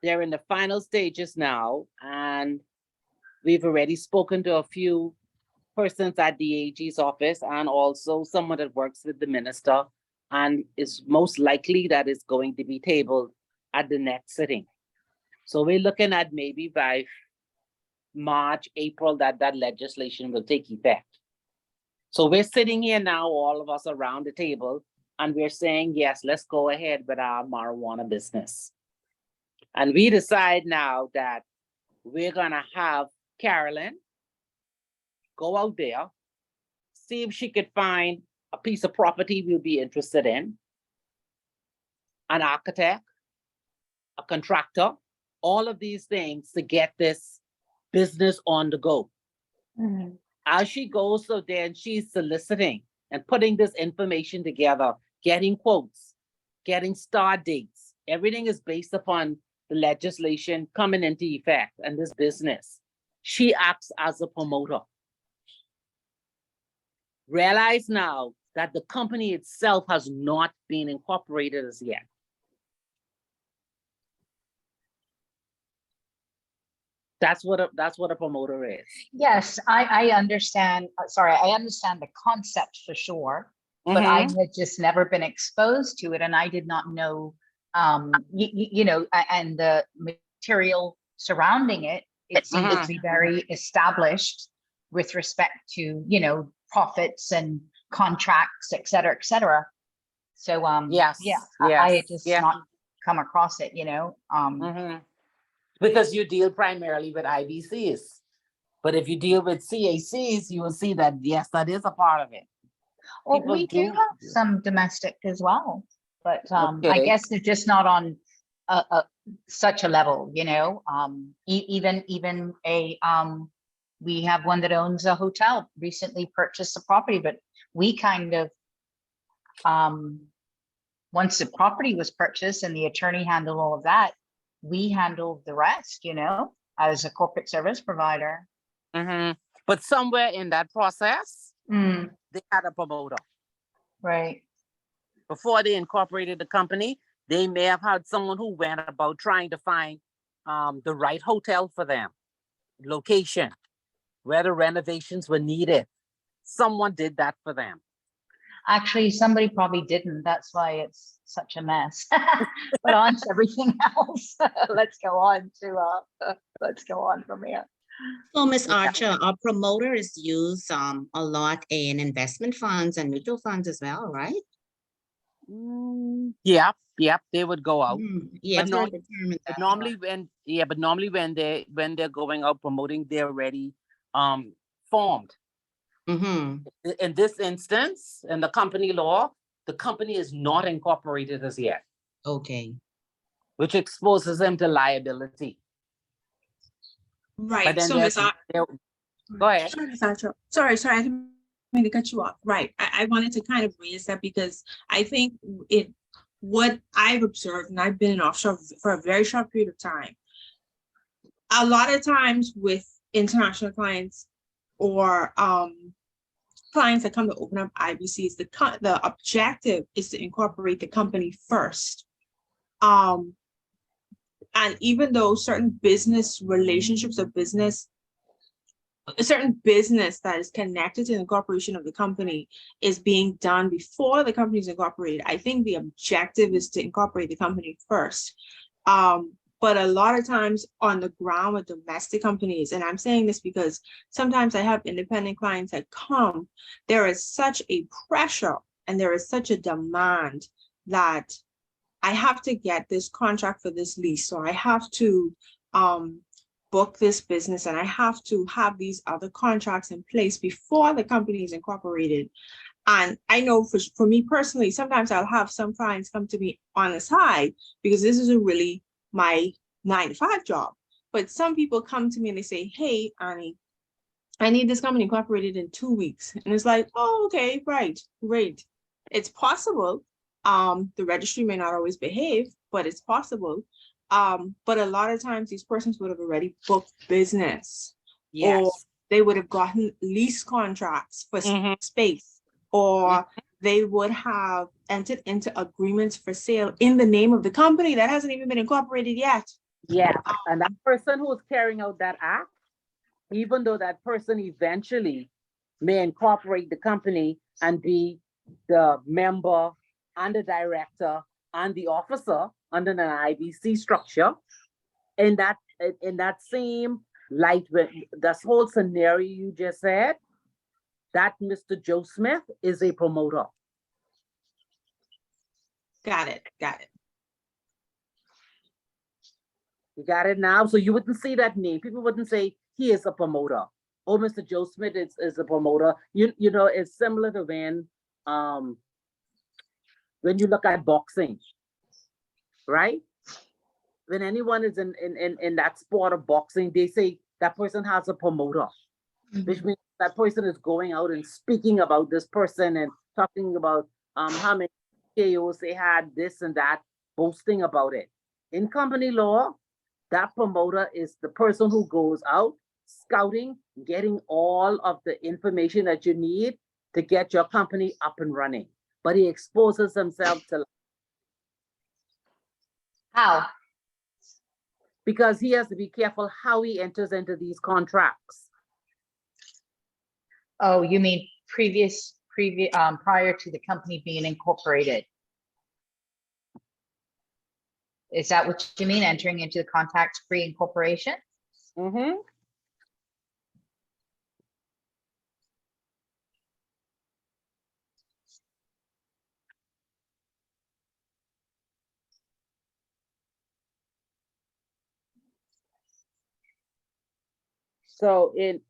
they're in the final stages now, and we've already spoken to a few persons at the AG's office and also someone that works with the minister, and it's most likely that it's going to be tabled at the next sitting. So we're looking at maybe by March, April, that legislation will take effect. So we're sitting here now, all of us around the table, and we're saying, yes, let's go ahead with our marijuana business. And we decide now that we're gonna have Carolyn go out there, see if she could find a piece of property we'll be interested in, an architect, a contractor, all of these things to get this business on the go. As she goes, so then she's soliciting and putting this information together, getting quotes, getting start dates. Everything is based upon the legislation coming into effect and this business. She acts as a promoter. Realize now that the company itself has not been incorporated as yet. That's what a promoter is. Yes, I understand. Sorry, I understand the concept for sure, but I had just never been exposed to it, and I did not know, you know, and the material surrounding it. It seems to be very established with respect to, you know, profits and contracts, et cetera, et cetera. So, Yes, yeah, yes, I had just yeah. not come across it, you know. Because you deal primarily with IBCs. But if you deal with CACs, you will see that, yes, that is a part of it. Well, People we do do- have some domestic as well, but I Okay. guess they're just not on such a level, you know. Even a we have one that owns a hotel, recently purchased a property, but we kind of once the property was purchased and the attorney handled all of that, we handled the rest, you know, as a corporate service provider. But somewhere in that process, Mm, they had a promoter. right. Before they incorporated the company, they may have had someone who went about trying to find the right hotel for them, location, where the renovations were needed. Someone did that for them. Actually, somebody probably didn't. That's why it's such a mess. But on to everything else. Let's go on from here. So Ms. Archer, a promoter is used a lot in investment funds and mutual funds as well, right? Yeah, Yep, they would go out. Yeah, But for not- determine But that. normally when they're going out promoting, they're already formed. Mm-hmm. In this instance, in the company law, the company is not incorporated as yet, Okay. which exposes them to liability. But Right, then so Ms. go ahead. Sorry, Ms. Archer. Sorry, I didn't mean to cut you off. Right, I wanted to kind of raise that because I think what I've observed, and I've been in offshore for a very short period of time. A lot of times with international clients or clients that come to open up IBCs, the objective is to incorporate the company first. And even though certain business relationships or a certain business that is connected to the incorporation of the company is being done before the company is incorporated, I think the objective is to incorporate the company first. But a lot of times on the ground with domestic companies, and I'm saying this because sometimes I have independent clients that come, there is such a pressure and there is such a demand that I have to get this contract for this lease. So I have to book this business and I have to have these other contracts in place before the company is incorporated. And I know for me personally, sometimes I'll have some clients come to me on the side because this isn't really my 9-to-5 job. But some people come to me and they say, hey, Annie, I need this company incorporated in 2 weeks. And it's like, oh, okay, right, great. It's possible. The registry may not always behave, but it's possible. But a lot of times these persons would have already booked business. Yes. Or they would have gotten lease contracts for Mhm. space, or they would have entered into agreements for sale in the name of the company that hasn't even been incorporated yet. Yeah, and that person who's carrying out that act, even though that person eventually may incorporate the company and be the member and the director and the officer under an IBC structure, in that same light, with this whole scenario you just said, that Mr. Joe Smith is a promoter. Got it. You got it now? So you wouldn't see that name. People wouldn't say he is a promoter. Oh, Mr. Joe Smith is a promoter. You know, it's similar to when you look at boxing, right? When anyone is in that sport of boxing, they say that person has a promoter, which means that person is going out and speaking about this person and talking about how many KOs they had, this and that, boasting about it. In company law, that promoter is the person who goes out scouting, getting all of the information that you need to get your company up and running. But he exposes himself to, How? because he has to be careful how he enters into these contracts. Oh, you mean prior to the company being incorporated? Is that what you mean, entering into the contract pre-incorporation? Mm-hmm. So in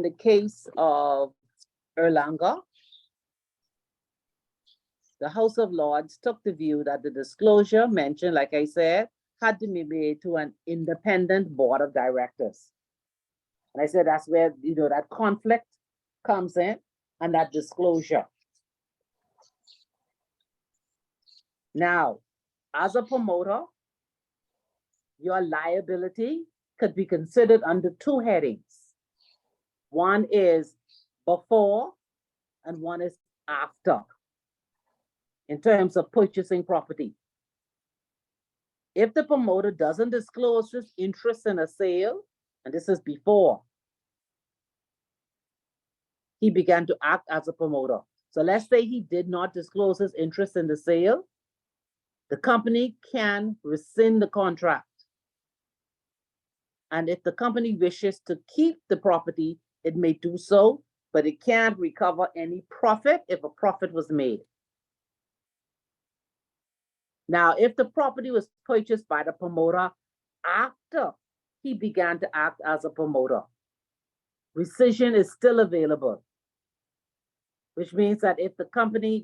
the case of Erlanger, the House of Lords took the view that the disclosure mentioned, like I said, had to be made to an independent board of directors. And I said that's where, you know, that conflict comes in and that disclosure. Now, as a promoter, your liability could be considered under two headings. One is before and one is after, in terms of purchasing property. If the promoter doesn't disclose his interest in a sale, and this is before he began to act as a promoter. So let's say he did not disclose his interest in the sale, the company can rescind the contract. And if the company wishes to keep the property, it may do so, but it can't recover any profit if a profit was made. Now, if the property was purchased by the promoter after he began to act as a promoter, rescission is still available, which means that if the company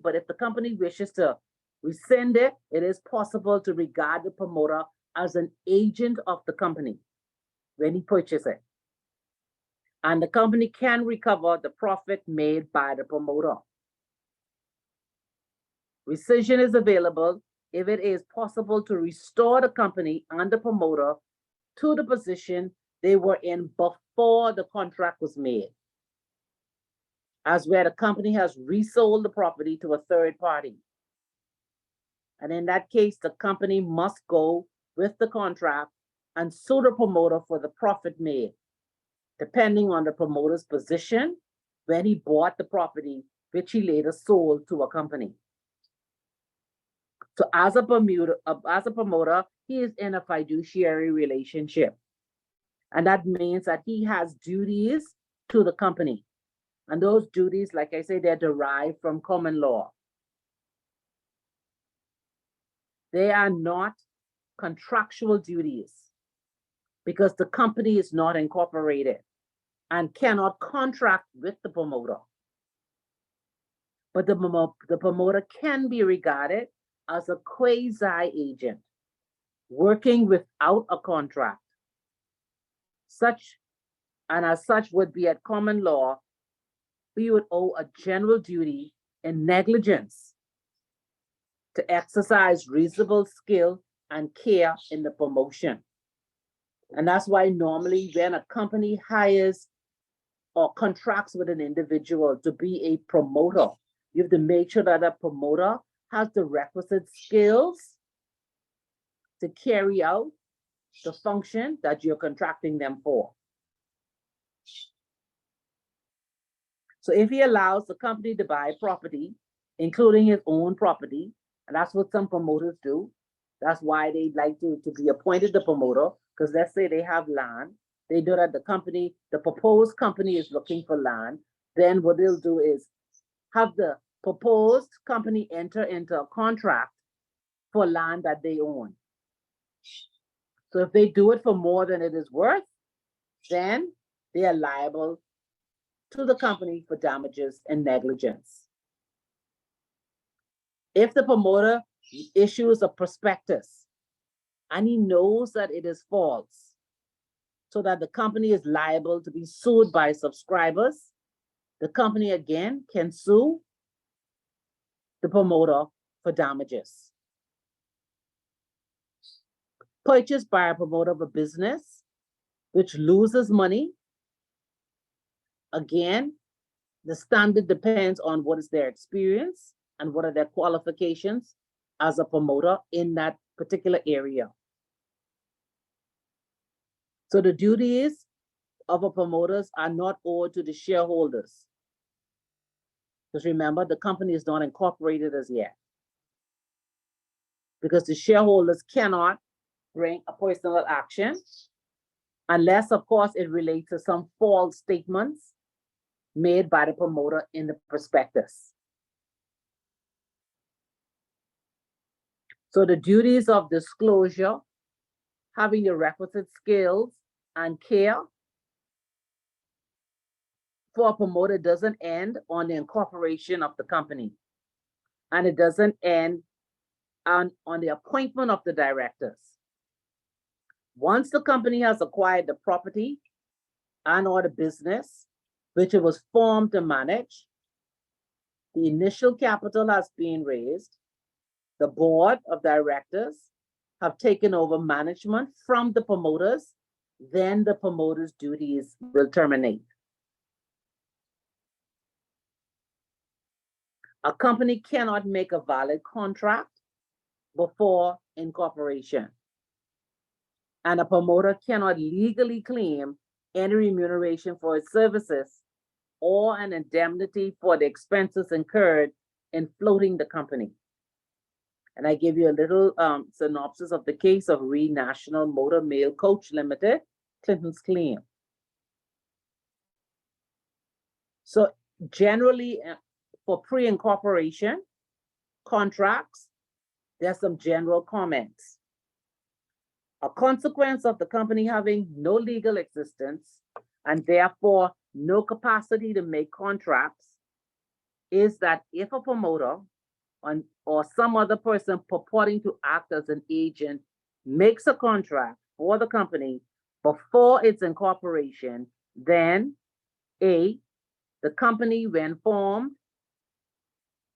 wishes to rescind it, it is possible to regard the promoter as an agent of the company when he purchases it. And the company can recover the profit made by the promoter. Rescission is available if it is possible to restore the company and the promoter to the position they were in before the contract was made, as where the company has resold the property to a third party. And in that case, the company must go with the contract and sue the promoter for the profit made, depending on the promoter's position when he bought the property, which he later sold to a company. So as a promoter, he is in a fiduciary relationship. And that means that he has duties to the company. And those duties, like I say, they're derived from common law. They are not contractual duties because the company is not incorporated and cannot contract with the promoter. But the promoter can be regarded as a quasi-agent working without a contract. As such would be at common law, we would owe a general duty in negligence to exercise reasonable skill and care in the promotion. And that's why normally when a company hires or contracts with an individual to be a promoter, you have to make sure that a promoter has the requisite skills to carry out the function that you're contracting them for. So if he allows the company to buy property, including his own property, and that's what some promoters do. That's why they like to be appointed the promoter, because let's say they have land, they know that the proposed company is looking for land, then what they'll do is have the proposed company enter into a contract for land that they own. So if they do it for more than it is worth, then they are liable to the company for damages and negligence. If the promoter issues a prospectus and he knows that it is false, so that the company is liable to be sued by subscribers, the company again can sue the promoter for damages. Purchased by a promoter of a business which loses money, again, the standard depends on what is their experience and what are their qualifications as a promoter in that particular area. So the duties of a promoters are not owed to the shareholders. Because remember, the company is not incorporated as yet. Because the shareholders cannot bring a personal action unless, of course, it relates to some false statements made by the promoter in the prospectus. So the duties of disclosure, having the requisite skills and care for a promoter doesn't end on the incorporation of the company. And it doesn't end on the appointment of the directors. Once the company has acquired the property and or the business, which it was formed to manage, the initial capital has been raised, the board of directors have taken over management from the promoters, then the promoter's duties will terminate. A company cannot make a valid contract before incorporation. And a promoter cannot legally claim any remuneration for its services or an indemnity for the expenses incurred in floating the company. And I give you a little synopsis of the case of Re National Motor Mail Coach Limited, Clinton's claim. So generally for pre-incorporation contracts, There's some general comments. A consequence of the company having no legal existence and therefore no capacity to make contracts is that if a promoter or some other person purporting to act as an agent makes a contract for the company before its incorporation, then A, the company when formed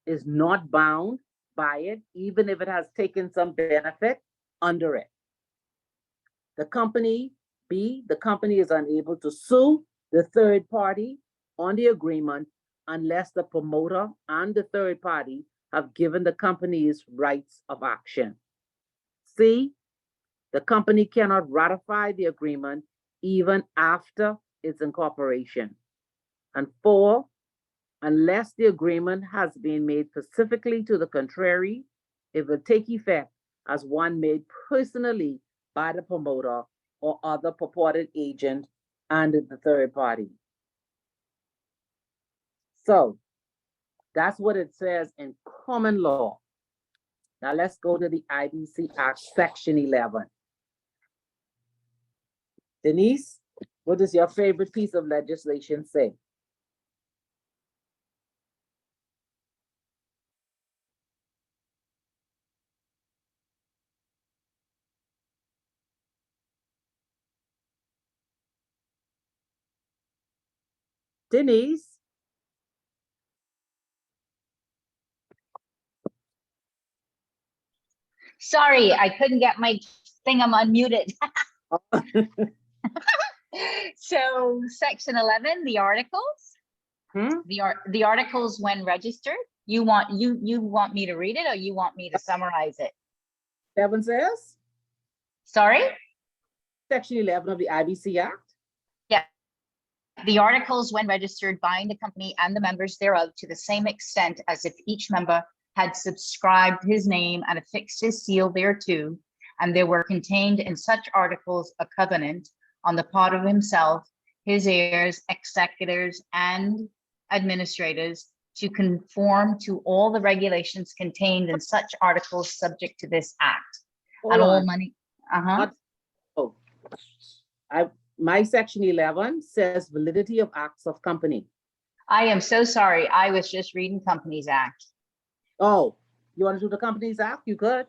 is not bound by it, even if it has taken some benefit under it. The company is unable to sue the third party on the agreement unless the promoter and the third party have given the company's rights of action. C, the company cannot ratify the agreement even after its incorporation. And 4, unless the agreement has been made specifically to the contrary, it will take effect as one made personally by the promoter or other purported agent and the third party. So that's what it says in common law. Now let's go to the IBC Act, Section 11. Denise, what does your favorite piece of legislation say? Denise? Sorry, I couldn't get my thing, I'm unmuted. So section 11, the articles. The articles when registered. You want me to read it or you want me to summarize it? 11 says? Sorry? Section 11 of the IBC Act. Yeah. The articles when registered bind the company and the members thereof to the same extent as if each member had subscribed his name and affixed his seal thereto, and there were contained in such articles a covenant on the part of himself, his heirs, executors, and administrators to conform to all the regulations contained in such articles subject to this act. And all money. Oh, my section 11 says validity of acts of company. I am so sorry. I was just reading Companies Act. Oh, you want to do the Companies Act? You could.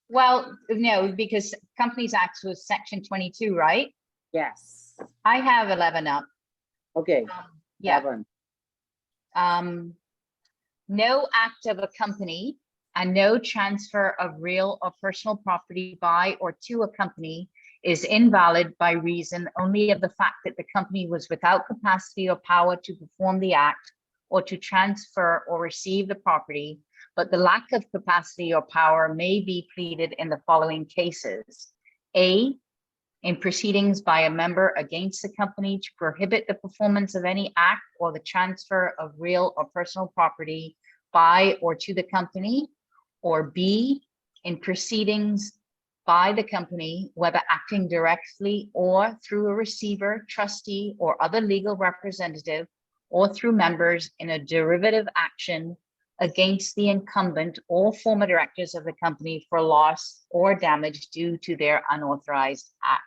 Well, no, because Companies Act was section 22, right? Yes. I have 11 up. Okay. Yeah. 11. No act of a company and no transfer of real or personal property by or to a company is invalid by reason only of the fact that the company was without capacity or power to perform the act or to transfer or receive the property, but the lack of capacity or power may be pleaded in the following cases. A, in proceedings by a member against the company to prohibit the performance of any act or the transfer of real or personal property by or to the company, or B, in proceedings by the company, whether acting directly or through a receiver, trustee, or other legal representative, or through members in a derivative action against the incumbent or former directors of the company for loss or damage due to their unauthorized act.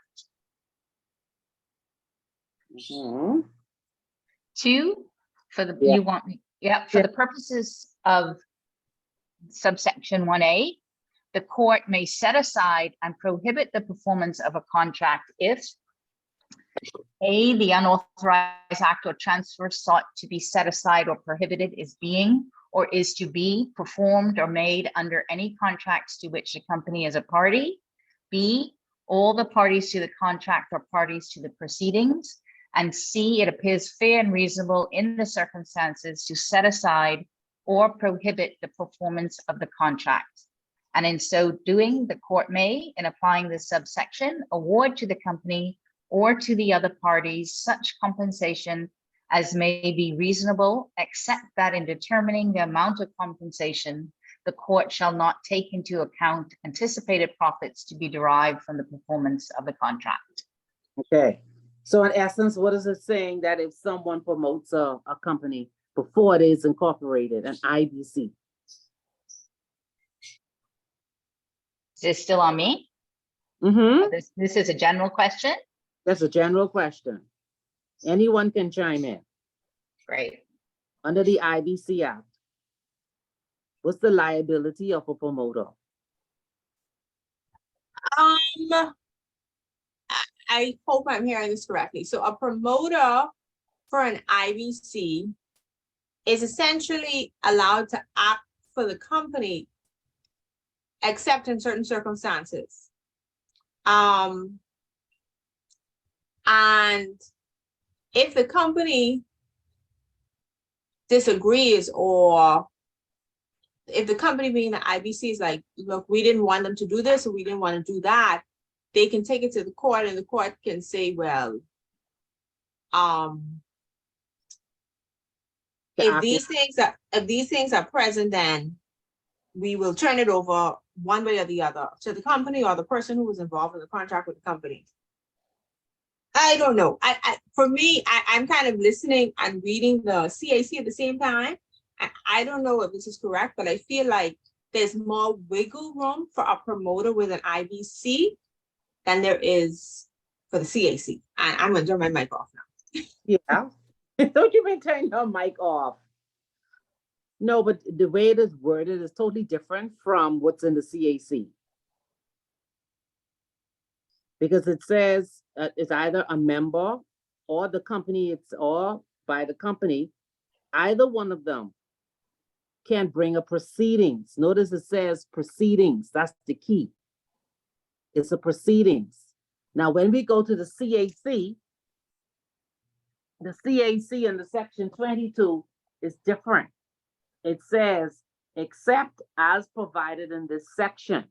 2, for the, Yeah. you want me, yeah, for the purposes of subsection 1A, the court may set aside and prohibit the performance of a contract if A, the unauthorized act or transfer sought to be set aside or prohibited is being or is to be performed or made under any contracts to which the company is a party. B, all the parties to the contract are parties to the proceedings. And C, it appears fair and reasonable in the circumstances to set aside or prohibit the performance of the contract. And in so doing, the court may, in applying this subsection, award to the company or to the other parties such compensation as may be reasonable, except that in determining the amount of compensation, the court shall not take into account anticipated profits to be derived from the performance of the contract. Okay. So in essence, what is it saying? That if someone promotes a company before it is incorporated, an IBC, Is it still on me? Mm-hmm. This is a general question? That's a general question. Anyone can chime in. Great. Under the IBC Act, what's the liability of a promoter? I hope I'm hearing this correctly. So a promoter for an IBC is essentially allowed to act for the company, except in certain circumstances. And if the company disagrees, or if the company being the IBC is like, look, we didn't want them to do this, or we didn't want to do that, they can take it to the court, and the court can say, well, if these things are present, then we will turn it over one way or the other to the company or the person who was involved in the contract with the company. I don't know. For me, I'm kind of listening and reading the CAC at the same time. I don't know if this is correct, but I feel like there's more wiggle room for a promoter with an IBC than there is for the CAC. I'm gonna turn my mic off now. Yeah. Don't you mean turn your mic off? No, but the way it is worded is totally different from what's in the CAC. Because it says it's either a member or the company, or by the company, either one of them can bring a proceedings. Notice it says proceedings. That's the key. It's a proceedings. Now, when we go to the CAC in the section 22 is different. It says, except as provided in this section,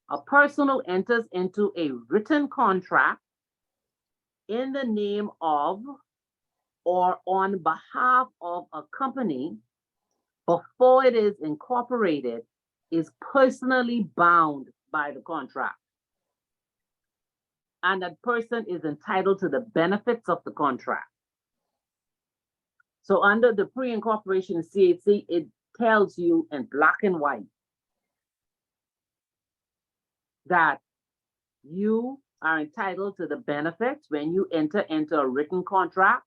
a person who enters into a written contract in the name of or on behalf of a company before it is incorporated is personally bound by the contract. And that person is entitled to the benefits of the contract. So under the pre-incorporation CAC, it tells you in black and white that you are entitled to the benefits when you enter into a written contract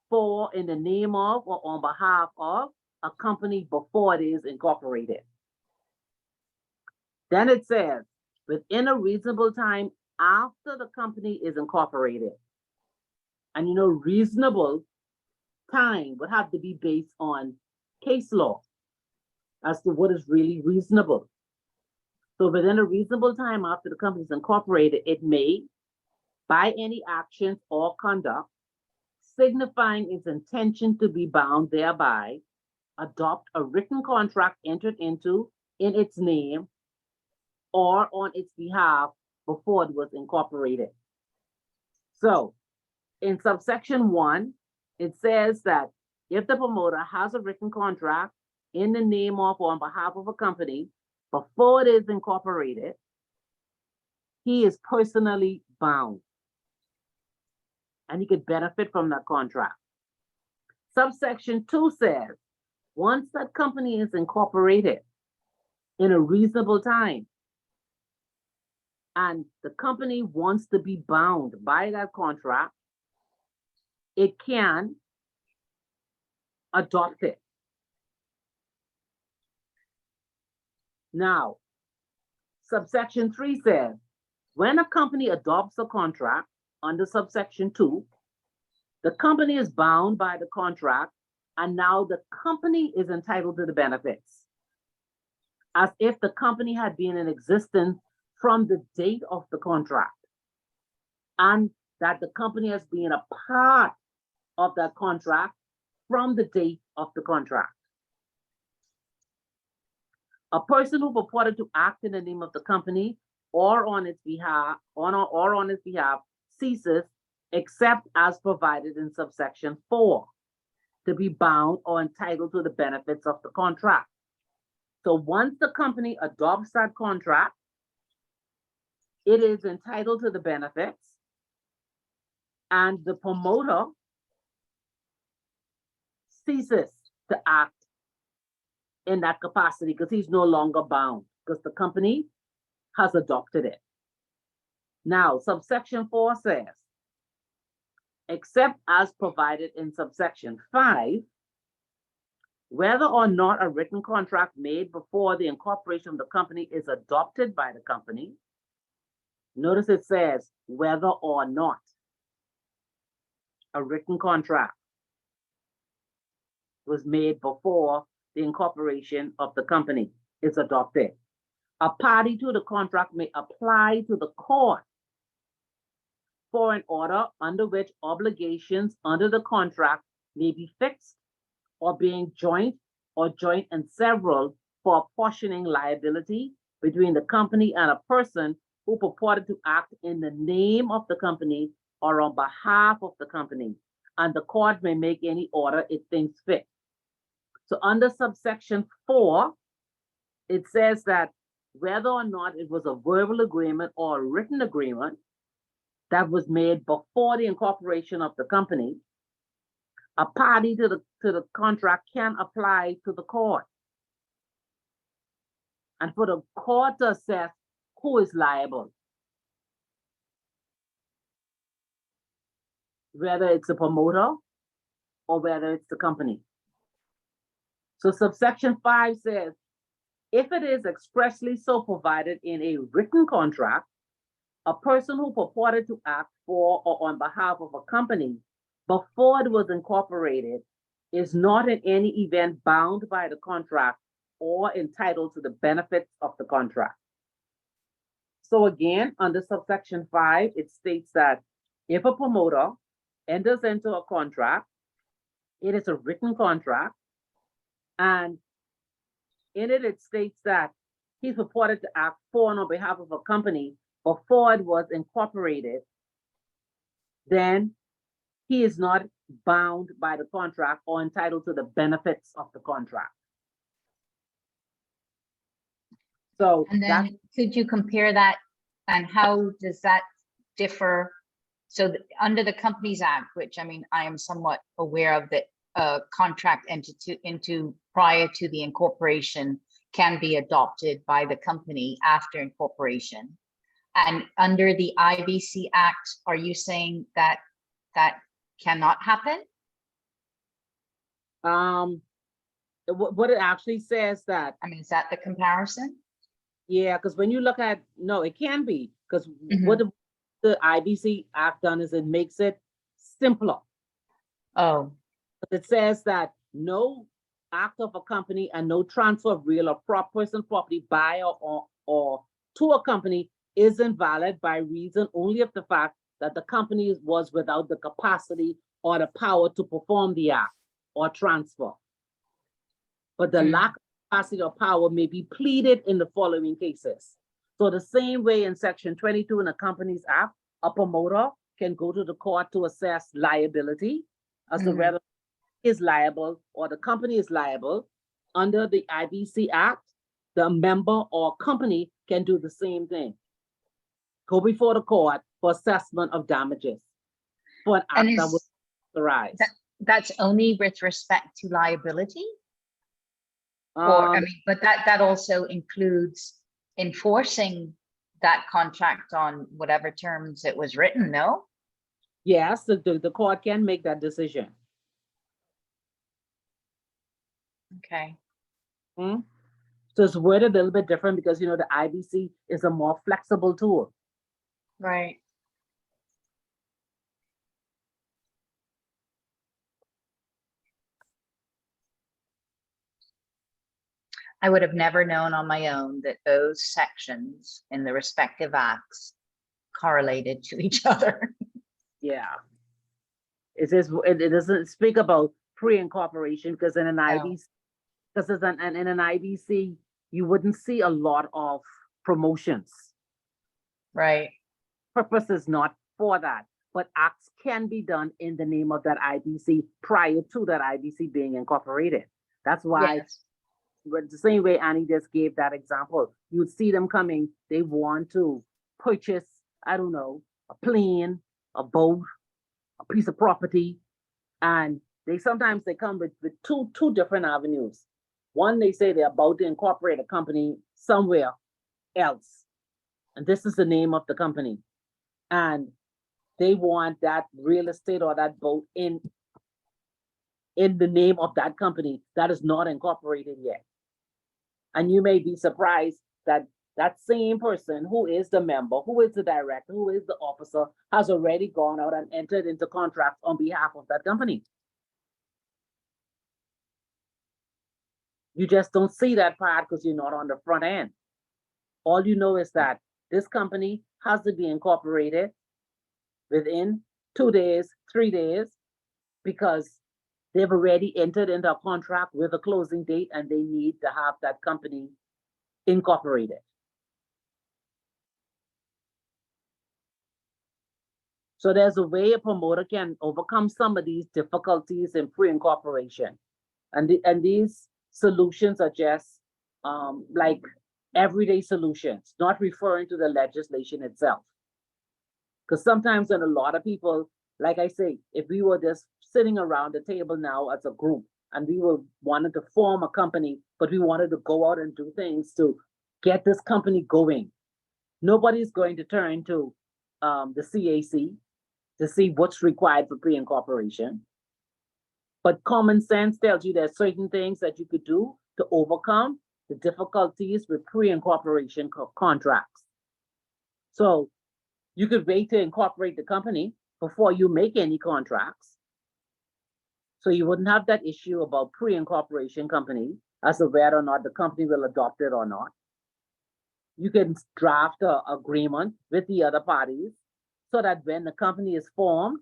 for, in the name of, or on behalf of a company before it is incorporated. Then it says, within a reasonable time after the company is incorporated. And you know, reasonable time would have to be based on case law as to what is really reasonable. So within a reasonable time after the company is incorporated, it may, by any actions or conduct, signifying its intention to be bound thereby, adopt a written contract entered into in its name or on its behalf before it was incorporated. So in subsection 1, it says that if the promoter has a written contract in the name of or on behalf of a company before it is incorporated, he is personally bound and he could benefit from that contract. Subsection 2 says, once that company is incorporated in a reasonable time and the company wants to be bound by that contract, it can adopt it. Now, subsection 3 says, when a company adopts a contract under subsection 2, the company is bound by the contract, and now the company is entitled to the benefits, as if the company had been in existence from the date of the contract, and that the company has been a part of that contract from the date of the contract. A person who purported to act in the name of the company or on its behalf, ceases, except as provided in subsection 4, to be bound or entitled to the benefits of the contract. So once the company adopts that contract, it is entitled to the benefits, and the promoter ceases to act in that capacity because he's no longer bound, because the company has adopted it. Now, subsection 4 says, except as provided in subsection 5, whether or not a written contract made before the incorporation of the company is adopted by the company. Notice it says whether or not a written contract was made before the incorporation of the company is adopted. A party to the contract may apply to the court for an order under which obligations under the contract may be fixed or being joint or joint and several for apportioning liability between the company and a person who purported to act in the name of the company or on behalf of the company, and the court may make any order it thinks fit. So under subsection 4, it says that whether or not it was a verbal agreement or a written agreement that was made before the incorporation of the company, a party to the contract can apply to the court. And for the court to assess who is liable, whether it's a promoter or whether it's the company. So subsection 5 says, if it is expressly so provided in a written contract, a person who purported to act for or on behalf of a company before it was incorporated is not in any event bound by the contract or entitled to the benefits of the contract. So again, under subsection 5, it states that if a promoter enters into a contract, it is a written contract, and in it, it states that he's purported to act for and on behalf of a company before it was incorporated, then he is not bound by the contract or entitled to the benefits of the contract. So And that's then could you compare that, and how does that differ? So under the Companies Act, which I mean, I am somewhat aware of, that a contract entered into prior to the incorporation can be adopted by the company after incorporation. And under the IBC Act, are you saying that that cannot happen? what it actually says that, I mean, is that the comparison? yeah, because when you look at, no, it can be, because Mhm. what the IBC Act done is it makes it simpler. Oh, It says that no act of a company and no transfer of real or personal property by or to a company is invalid by reason only of the fact that the company was without the capacity or the power to perform the act or transfer. But the lack of capacity or power may be pleaded in the following cases. So the same way in section 22 in the Companies Act, a promoter can go to the court to assess liability as to whether is liable or the company is liable. Under the IBC Act, the member or company can do the same thing. Go before the court for assessment of damages for an And act that is was authorized. that's only with respect to liability? Or, I mean, but that also includes enforcing that contract on whatever terms it was written, no? Yes, the court can make that decision. Okay. So it's worded a little bit different because, you know, the IBC is a more flexible tool. Right. I would have never known on my own that those sections in the respective acts correlated to each other. Yeah. It says, it doesn't speak about pre-incorporation because in an IBC, because in an IBC, you wouldn't see a lot of promotions. Right. Purpose is not for that, but acts can be done in the name of that IBC prior to that IBC being incorporated. That's why, Yes. but the same way Annie just gave that example, you'd see them coming, they want to purchase, I don't know, a plane, a boat, a piece of property, and they sometimes they come with two different avenues. One, they say they're about to incorporate a company somewhere else. And this is the name of the company. And they want that real estate or that boat in the name of that company that is not incorporated yet. And you may be surprised that that same person who is the member, who is the director, who is the officer, has already gone out and entered into contracts on behalf of that company. You just don't see that part because you're not on the front end. All you know is that this company has to be incorporated within 2 days, 3 days, because they've already entered into a contract with a closing date and they need to have that company incorporated. So there's a way a promoter can overcome some of these difficulties in pre-incorporation. And these solutions are just like everyday solutions, not referring to the legislation itself. Because sometimes when a lot of people, like I say, if we were just sitting around the table now as a group and we wanted to form a company, but we wanted to go out and do things to get this company going, nobody's going to turn to the CAC to see what's required for pre-incorporation. But common sense tells you there's certain things that you could do to overcome the difficulties with pre-incorporation contracts. So you could wait to incorporate the company before you make any contracts. So you wouldn't have that issue about pre-incorporation company as to whether or not the company will adopt it or not. You can draft an agreement with the other parties so that when the company is formed,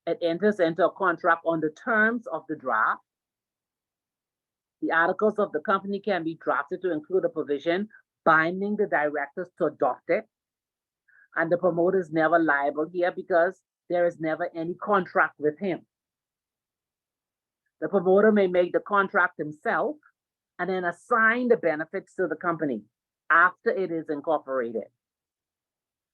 it enters into a contract on the terms of the draft. The articles of the company can be drafted to include a provision binding the directors to adopt it. And the promoter is never liable here because there is never any contract with him. The promoter may make the contract himself and then assign the benefits to the company after it is incorporated.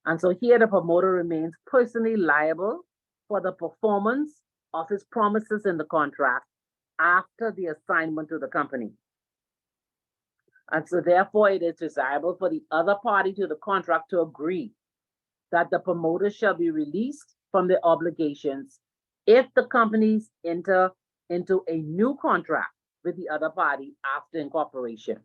And so here the promoter remains personally liable for the performance of his promises in the contract after the assignment to the company. And so therefore it is desirable for the other party to the contract to agree that the promoter shall be released from their obligations if the companies enter into a new contract with the other party after incorporation.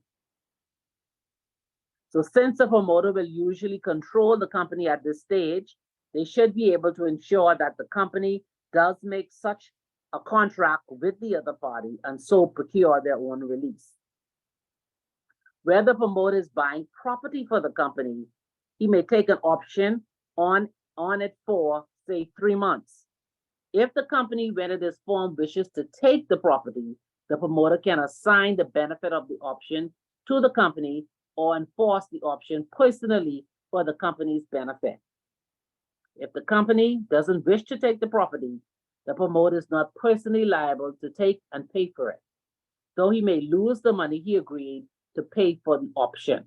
So since the promoter will usually control the company at this stage, they should be able to ensure that the company does make such a contract with the other party and so procure their own release. Where the promoter is buying property for the company, he may take an option on it for, say, 3 months. If the company, when it is formed, wishes to take the property, the promoter can assign the benefit of the option to the company or enforce the option personally for the company's benefit. If the company doesn't wish to take the property, the promoter is not personally liable to take and pay for it, though he may lose the money he agreed to pay for the option.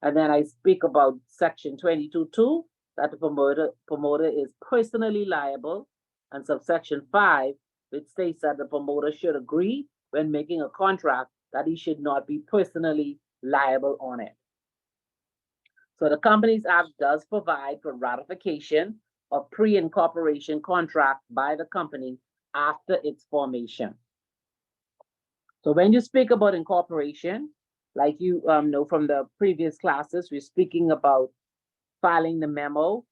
And then I speak about section 22.2, that the promoter is personally liable, and subsection 5, which states that the promoter should agree when making a contract that he should not be personally liable on it. So the Companies Act does provide for ratification of pre-incorporation contract by the company after its formation. So when you speak about incorporation, like you know from the previous classes, we're speaking about filing the memo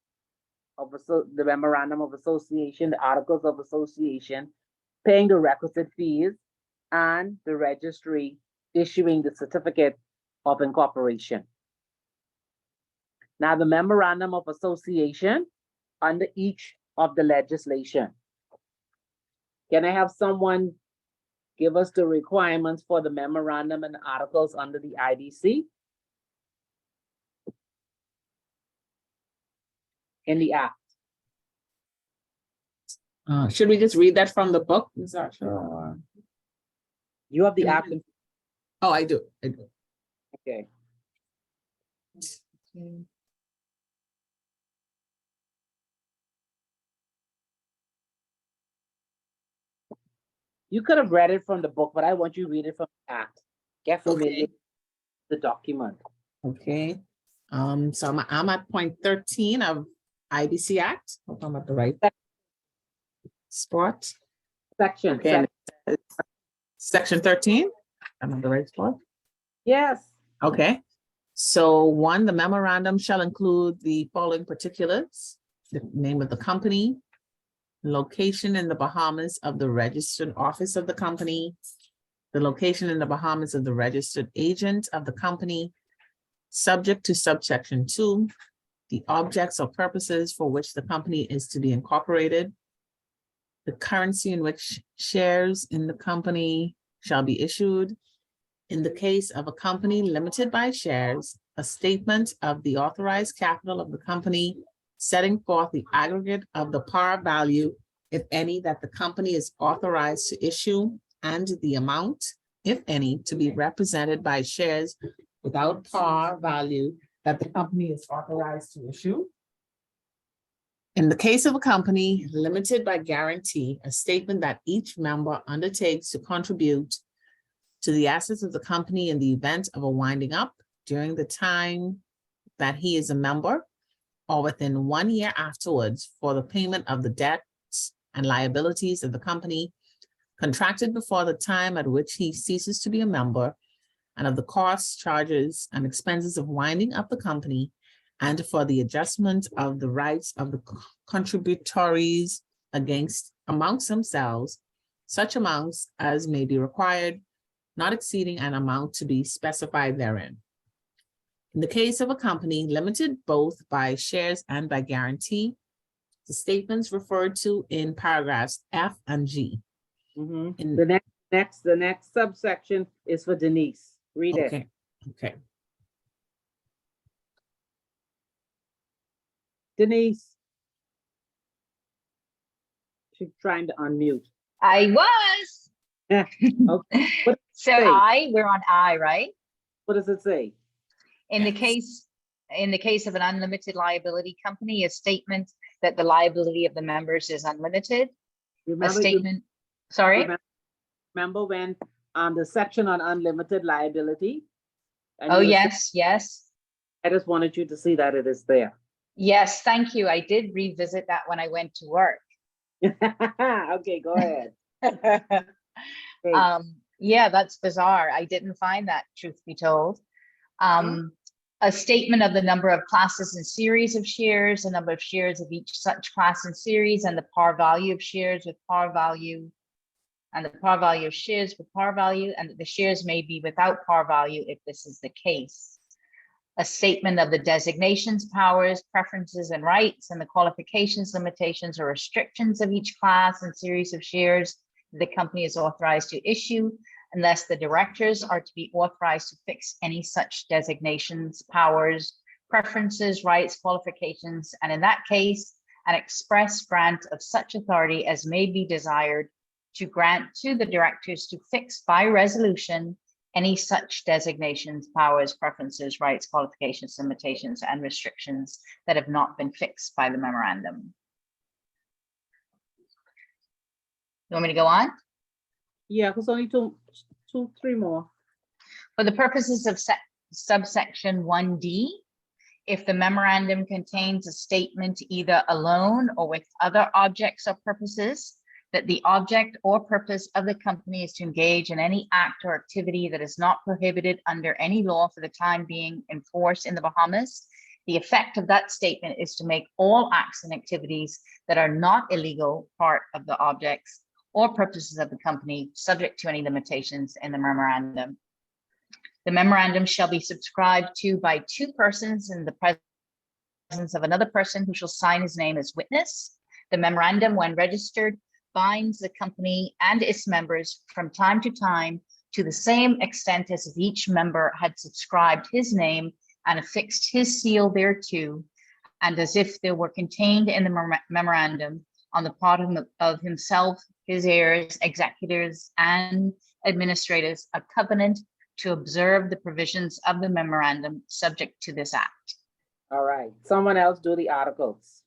of the memorandum of association, the articles of association, paying the requisite fees, and the registry issuing the certificate of incorporation. Now, the memorandum of association under each of the legislation. Can I have someone give us the requirements for the memorandum and articles under the IDC? In the act. Should we just read that from the book? Is that sure? You have the act. Oh, I do. Okay. You could have read it from the book, but I want you to read it from the act. Get familiar with the document. Okay, so I'm at point 13 of IBC Act. Hope I'm at the right spot. Section. Okay. Section 13. I'm at the right spot. Yes. Okay. So one, the memorandum shall include the following particulars: the name of the company, location in the Bahamas of the registered office of the company, the location in the Bahamas of the registered agent of the company, subject to subsection 2, the objects or purposes for which the company is to be incorporated, the currency in which shares in the company shall be issued. In the case of a company limited by shares, a statement of the authorized capital of the company setting forth the aggregate of the par value, if any, that the company is authorized to issue, and the amount, if any, to be represented by shares without par value that the company is authorized to issue. In the case of a company limited by guarantee, a statement that each member undertakes to contribute to the assets of the company in the event of a winding up during the time that he is a member or within 1 year afterwards for the payment of the debts and liabilities of the company contracted before the time at which he ceases to be a member, and of the costs, charges, and expenses of winding up the company, and for the adjustment of the rights of the contributories amongst themselves, such amounts as may be required, not exceeding an amount to be specified therein. In the case of a company limited both by shares and by guarantee, the statements referred to in paragraphs F and G. In- The next subsection is for Denise. Read it. Okay, okay. Denise. She's trying to unmute. I was. Yeah. Okay. What So say? we're on I, right? What does it say? In the case of an unlimited liability company, a statement that the liability of the members is unlimited. A Remember, statement, sorry? remember when the section on unlimited liability? And Oh, you were saying- yes, yes. I just wanted you to see that it is there. Yes, thank you. I did revisit that when I went to work. Okay, go ahead. Okay. Yeah, that's bizarre. I didn't find that, truth be told. A statement of the number of classes and series of shares, the number of shares of each such class and series, and the par value of shares with par value, and the par value of shares with par value, and that the shares may be without par value if this is the case. A statement of the designations, powers, preferences, and rights, and the qualifications, limitations, or restrictions of each class and series of shares the company is authorized to issue, unless the directors are to be authorized to fix any such designations, powers, preferences, rights, qualifications, and in that case, an express grant of such authority as may be desired to grant to the directors to fix by resolution any such designations, powers, preferences, rights, qualifications, limitations, and restrictions that have not been fixed by the memorandum. You want me to go on? Yeah, because only three more. For the purposes of subsection 1D, if the memorandum contains a statement either alone or with other objects or purposes, that the object or purpose of the company is to engage in any act or activity that is not prohibited under any law for the time being in force in the Bahamas, the effect of that statement is to make all acts and activities that are not illegal part of the objects or purposes of the company, subject to any limitations in the memorandum. The memorandum shall be subscribed to by two persons in the presence of another person who shall sign his name as witness. The memorandum, when registered, binds the company and its members from time to time to the same extent as if each member had subscribed his name and affixed his seal thereto, and as if there were contained in the memorandum on the part of himself, his heirs, executors, and administrators, a covenant to observe the provisions of the memorandum subject to this act. All right, someone else do the articles.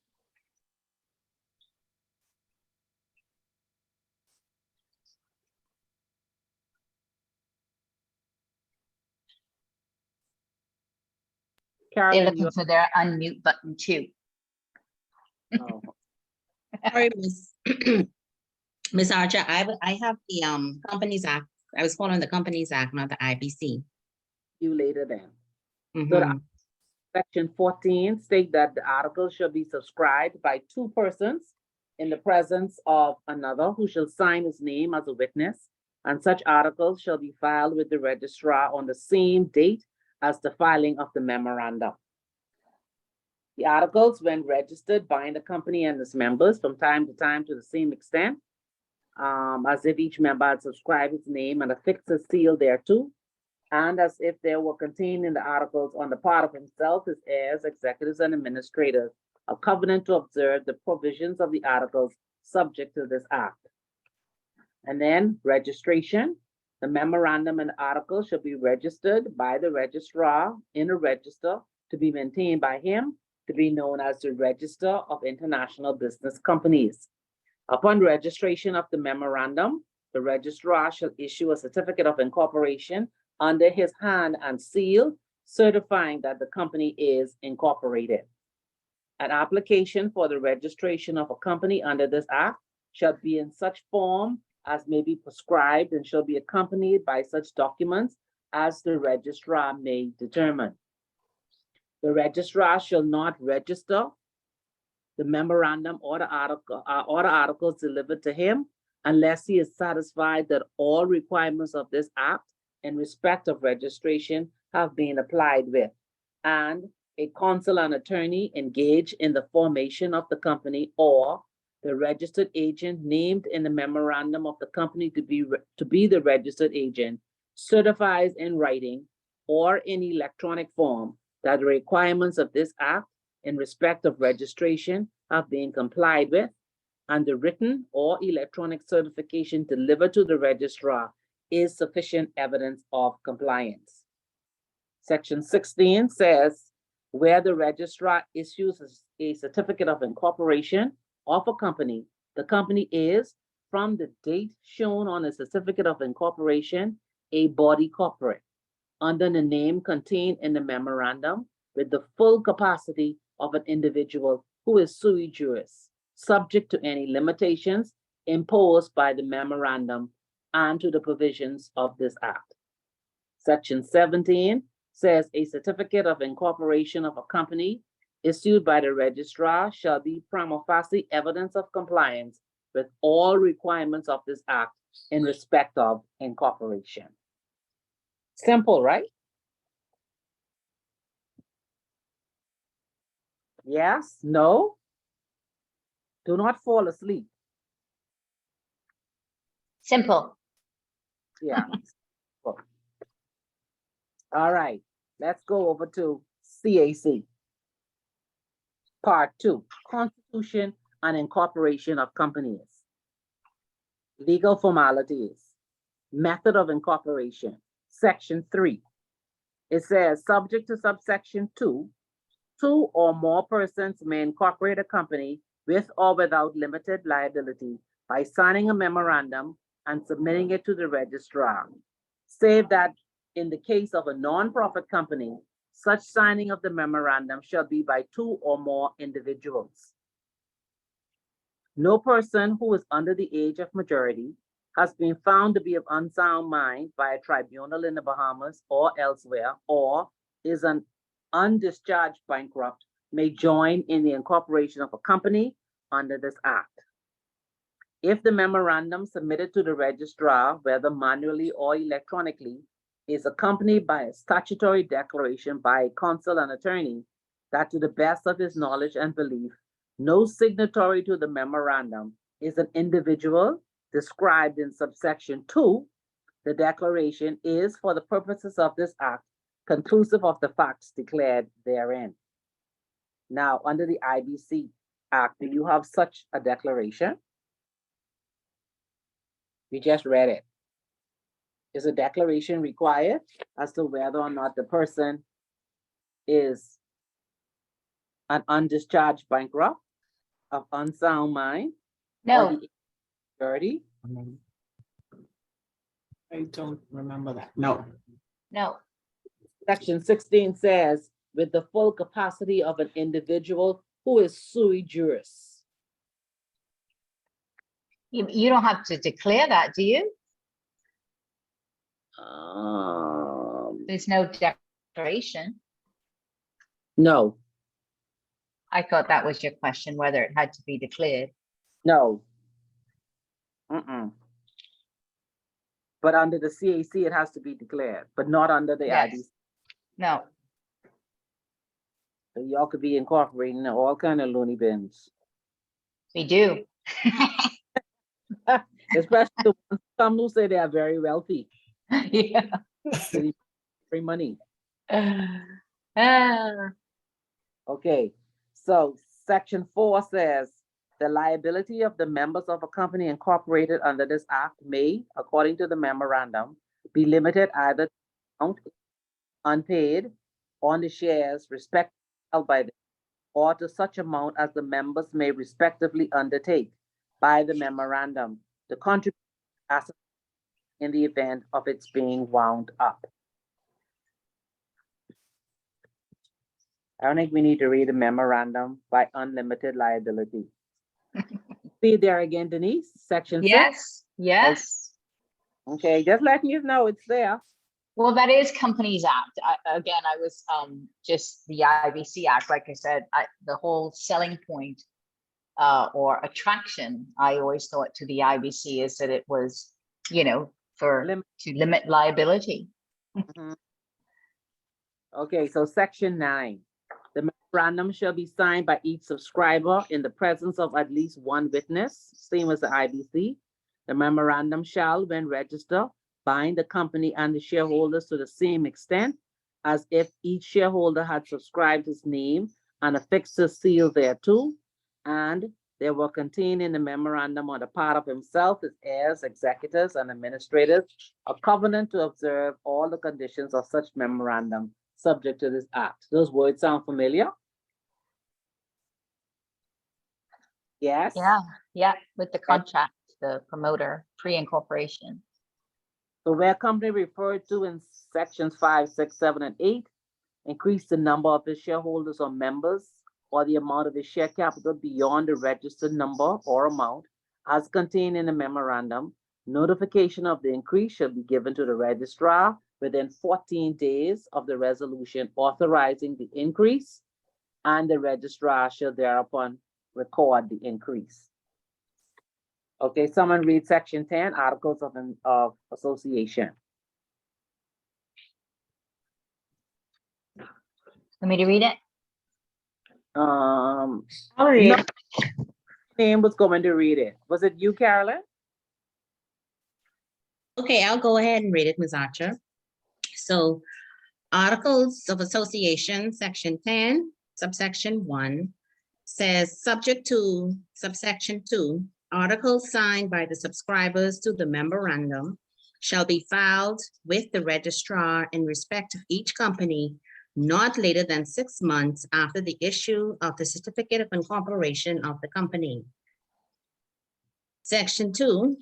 They're Carolyn, looking you're, for their unmute button too. oh, Sorry, Miss Miss Archer, I have the Companies Act. I was following the Companies Act, not the IBC. you later then. So the Mhm. Section 14 state that the article shall be subscribed by 2 persons in the presence of another who shall sign his name as a witness, and such articles shall be filed with the registrar on the same date as the filing of the memorandum. The articles, when registered, bind the company and its members from time to time to the same extent, as if each member had subscribed his name and affixed a seal thereto, and as if there were contained in the articles on the part of himself, his heirs, executors, and administrators, a covenant to observe the provisions of the articles subject to this act. And then registration, the memorandum and article shall be registered by the registrar in a register to be maintained by him, to be known as the Register of International Business Companies. Upon registration of the memorandum, the registrar shall issue a certificate of incorporation under his hand and seal, certifying that the company is incorporated. An application for the registration of a company under this act shall be in such form as may be prescribed and shall be accompanied by such documents as the registrar may determine. The registrar shall not register the memorandum or the articles delivered to him unless he is satisfied that all requirements of this act in respect of registration have been applied with, and a counsel and attorney engaged in the formation of the company, or the registered agent named in the memorandum of the company to be the registered agent certifies in writing or in electronic form that the requirements of this act in respect of registration have been complied with, and the written or electronic certification delivered to the registrar is sufficient evidence of compliance. Section 16 says, where the registrar issues a certificate of incorporation of a company, the company is, from the date shown on a certificate of incorporation, a body corporate under the name contained in the memorandum with the full capacity of an individual who is sui juris, subject to any limitations imposed by the memorandum and to the provisions of this act. Section 17 says a certificate of incorporation of a company issued by the registrar shall be prima facie evidence of compliance with all requirements of this act in respect of incorporation. Simple, right? Yes, no? Do not fall asleep. Simple. Yeah. All right, let's go over to CAC. Part 2, Constitution and Incorporation of Companies. Legal formalities. Method of incorporation. Section 3. It says, subject to subsection 2, 2 or more persons may incorporate a company with or without limited liability by signing a memorandum and submitting it to the registrar, save that in the case of a non-profit company, such signing of the memorandum shall be by 2 or more individuals. No person who is under the age of majority has been found to be of unsound mind by a tribunal in the Bahamas or elsewhere, or is an undischarged bankrupt, may join in the incorporation of a company under this act. If the memorandum submitted to the registrar, whether manually or electronically, is accompanied by a statutory declaration by a counsel and attorney that to the best of his knowledge and belief, no signatory to the memorandum is an individual described in subsection 2, the declaration is, for the purposes of this act, conclusive of the facts declared therein. Now, under the IBC Act, do you have such a declaration? We just read it. Is a declaration required as to whether or not the person is an undischarged bankrupt, of unsound mind? No, 30? I don't remember that. No. no. Section 16 says, with the full capacity of an individual who is sui juris. You don't have to declare that, do you? There's no declaration. No, I thought that was your question, whether it had to be declared. no. But under the CAC, it has to be declared, but not under the Yes. IBC. No, So y'all could be incorporating all kind of loony bins, we do. especially the ones, some who say they are very wealthy, Yeah. free money. Ah, Okay, so section 4 says, the liability of the members of a company incorporated under this act may, according to the memorandum, be limited either to amount unpaid on the shares respectively held by them, or to such amount as the members may respectively undertake by the memorandum to contribute assets in the event of its being wound up. I don't think we need to read a memorandum by unlimited liability. See there again, Denise, section 6. yes, yes. Okay, just letting you know it's there. Well, that is Companies Act. Again, I was just the IBC Act, like I said, the whole selling point or attraction, I always thought to the IBC is that it was, you know, to limit liability. Okay, so section 9. The memorandum shall be signed by each subscriber in the presence of at least one witness, same as the IBC. The memorandum shall, when registered, bind the company and the shareholders to the same extent as if each shareholder had subscribed his name and affixed his seal thereto, and there were contained in the memorandum on the part of himself, his heirs, executors, and administrators, a covenant to observe all the conditions of such memorandum subject to this act. Those words sound familiar? Yes? Yeah, with the contract, the promoter, pre-incorporation. So where company referred to in sections 5, 6, 7, and 8, increase the number of its shareholders or members or the amount of its share capital beyond the registered number or amount as contained in the memorandum, notification of the increase shall be given to the registrar within 14 days of the resolution authorizing the increase, and the registrar shall thereupon record the increase. Okay, someone read section 10, Articles of Association. Want me to read it? I'll read. No, name was going to read it. Was it you, Carolyn? Okay, I'll go ahead and read it, Ms. Archer. So Articles of Association, Section 10, subsection 1, says, subject to subsection 2, articles signed by the subscribers to the memorandum shall be filed with the registrar in respect of each company not later than 6 months after the issue of the certificate of incorporation of the company. Section 2,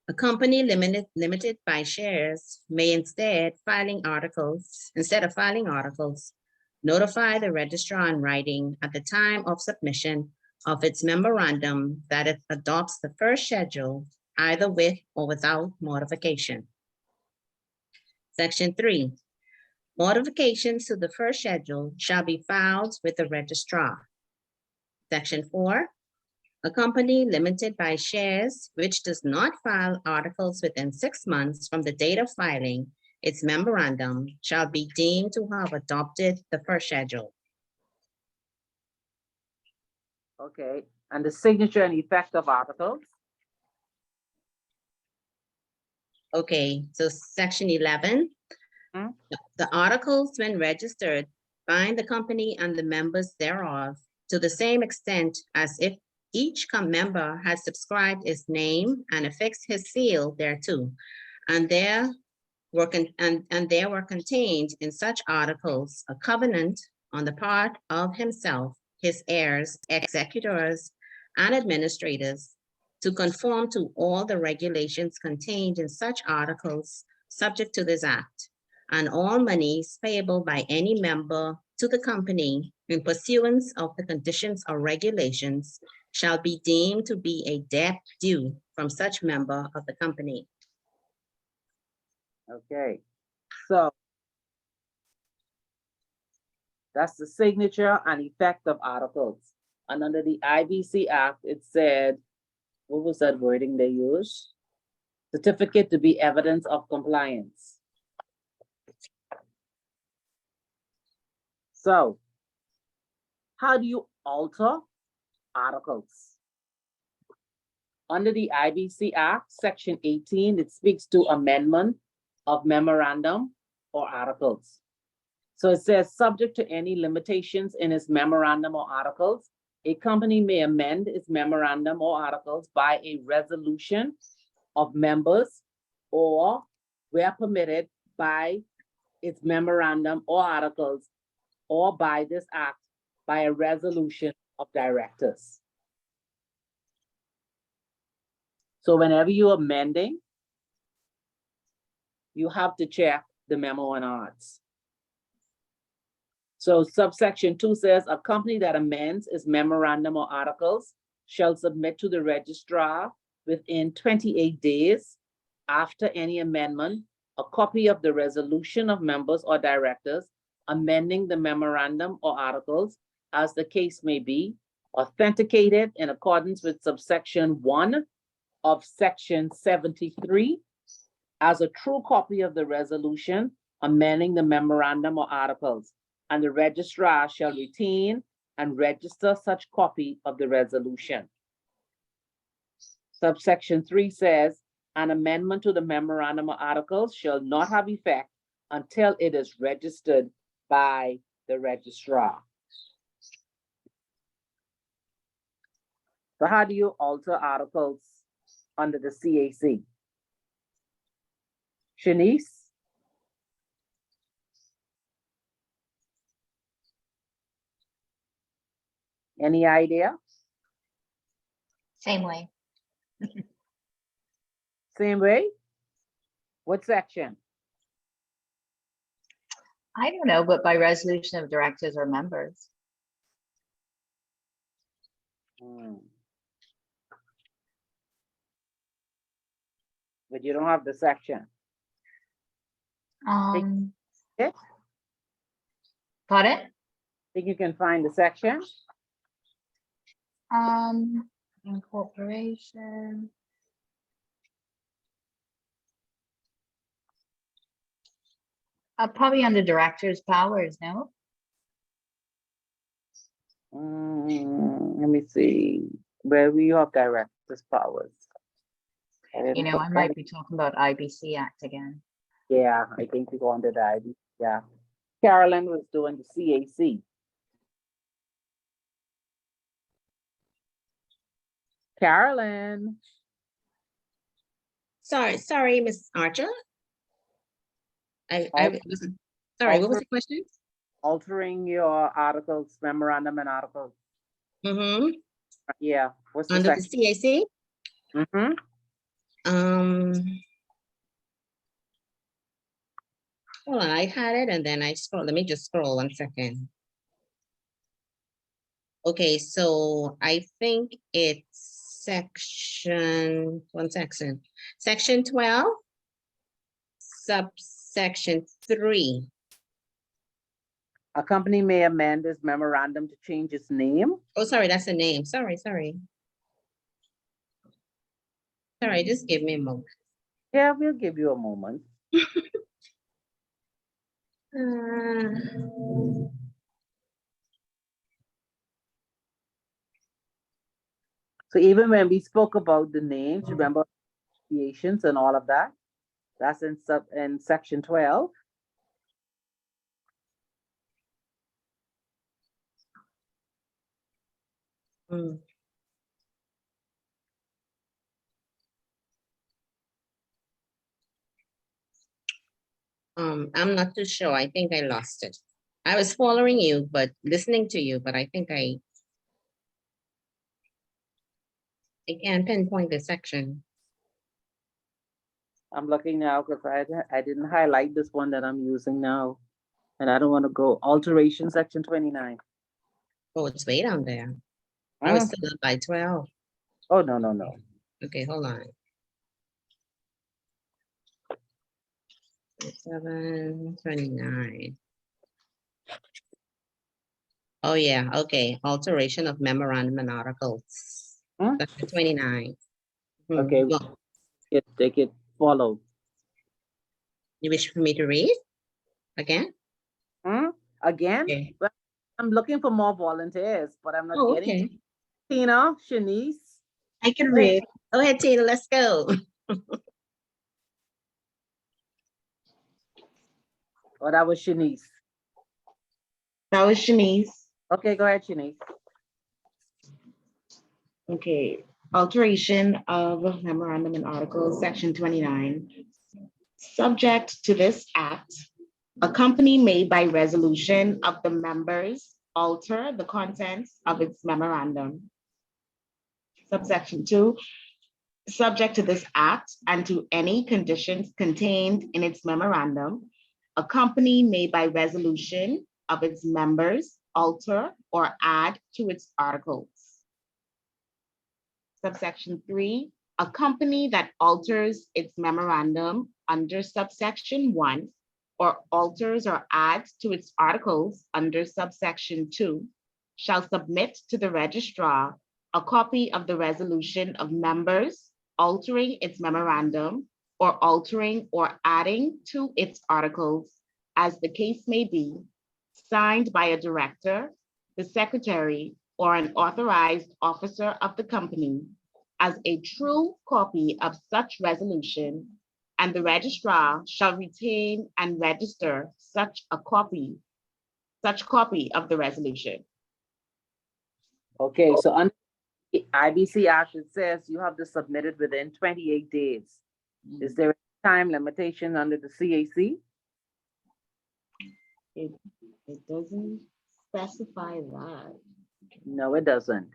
a company limited by shares may instead of filing articles, notify the registrar in writing at the time of submission of its memorandum that it adopts the first schedule, either with or without modification. Section 3, modifications to the first schedule shall be filed with the registrar. Section 4, a company limited by shares which does not file articles within 6 months from the date of filing its memorandum shall be deemed to have adopted the first schedule. Okay, and the signature and effect of articles. Okay, so section 11, the articles when registered bind the company and the members thereof to the same extent as if each member has subscribed his name and affixed his seal thereto, and there were contained in such articles a covenant on the part of himself, his heirs, executors, and administrators to conform to all the regulations contained in such articles subject to this act, and all monies payable by any member to the company in pursuance of the conditions or regulations shall be deemed to be a debt due from such member of the company. Okay, so that's the signature and effect of articles. And under the IBC Act, it said, what was that wording they used? Certificate to be evidence of compliance. So, how do you alter articles? Under the IBC Act, Section 18, it speaks to amendment of memorandum or articles. So it says, subject to any limitations in its memorandum or articles, a company may amend its memorandum or articles by a resolution of members, or where permitted by its memorandum or articles, or by this act, by a resolution of directors. So whenever you're amending, you have to check the memo and arts. So subsection 2 says, a company that amends its memorandum or articles shall submit to the registrar within 28 days after any amendment, a copy of the resolution of members or directors amending the memorandum or articles, as the case may be, authenticated in accordance with subsection 1 of section 73 as a true copy of the resolution amending the memorandum or articles, and the registrar shall retain and register such copy of the resolution. Subsection 3 says, an amendment to the memorandum or articles shall not have effect until it is registered by the registrar. So how do you alter articles under the CAC? Shanice? Any idea? Same way. Same way? What section? I don't know, but by resolution of directors or members. But you don't have the section. Yeah. Pardon? Think you can find the section? Incorporation. Probably under director's powers, no? Let me see, where we have director's powers. You know, I might be talking about IBC Act again. Yeah, I think we go under the ID, yeah. Carolyn was doing the CAC. Carolyn. Sorry, Ms. Archer. I wasn't, sorry, what was the question? Altering your articles, memorandum and articles. Mm-hmm. Yeah, what's the Under the section? CAC? Mm-hmm. Hold on, I had it and then I scroll. Let me just scroll 1 second. Okay, so I think it's section 12, subsection 3. A company may amend its memorandum to change its name. Oh, sorry, that's the name. Sorry. Sorry, just give me a moment. Yeah, we'll give you a moment. So even when we spoke about the names, remember associations and all of that? That's in section 12. I'm not too sure. I think I lost it. I was following you, but listening to you, but I think I can't pinpoint the section. I'm looking now because I didn't highlight this one that I'm using now. And I don't want to go alteration, section 29. Oh, it's way down there. I was Huh? still up by 12. Oh, no, no, no. Okay, hold on. 729. Oh, yeah, okay. Alteration of memorandum and articles. Huh? Section 29. Hmm, Okay. well, Take it, follow. you wish for me to read again? Again? Okay. Well, I'm looking for more volunteers, but I'm not Oh, getting okay. Tina, Shanice. I can read. Go ahead, Tina, let's go. Oh, that was Shanice. That was Shanice. Okay, go ahead, Shanice. Okay, alteration of memorandum and articles, section 29. Subject to this act, a company may by resolution of the members alter the contents of its memorandum. Subsection 2, subject to this act and to any conditions contained in its memorandum, a company may by resolution of its members alter or add to its articles. Subsection 3, a company that alters its memorandum under subsection 1 or alters or adds to its articles under subsection 2 shall submit to the registrar a copy of the resolution of members altering its memorandum or altering or adding to its articles, as the case may be, signed by a director, the secretary, or an authorized officer of the company, as a true copy of such resolution, and the registrar shall retain and register such copy of the resolution. Okay, so on the IBC Act, it says you have to submit it within 28 days. Is there a time limitation under the CAC? It doesn't specify that. No, it doesn't.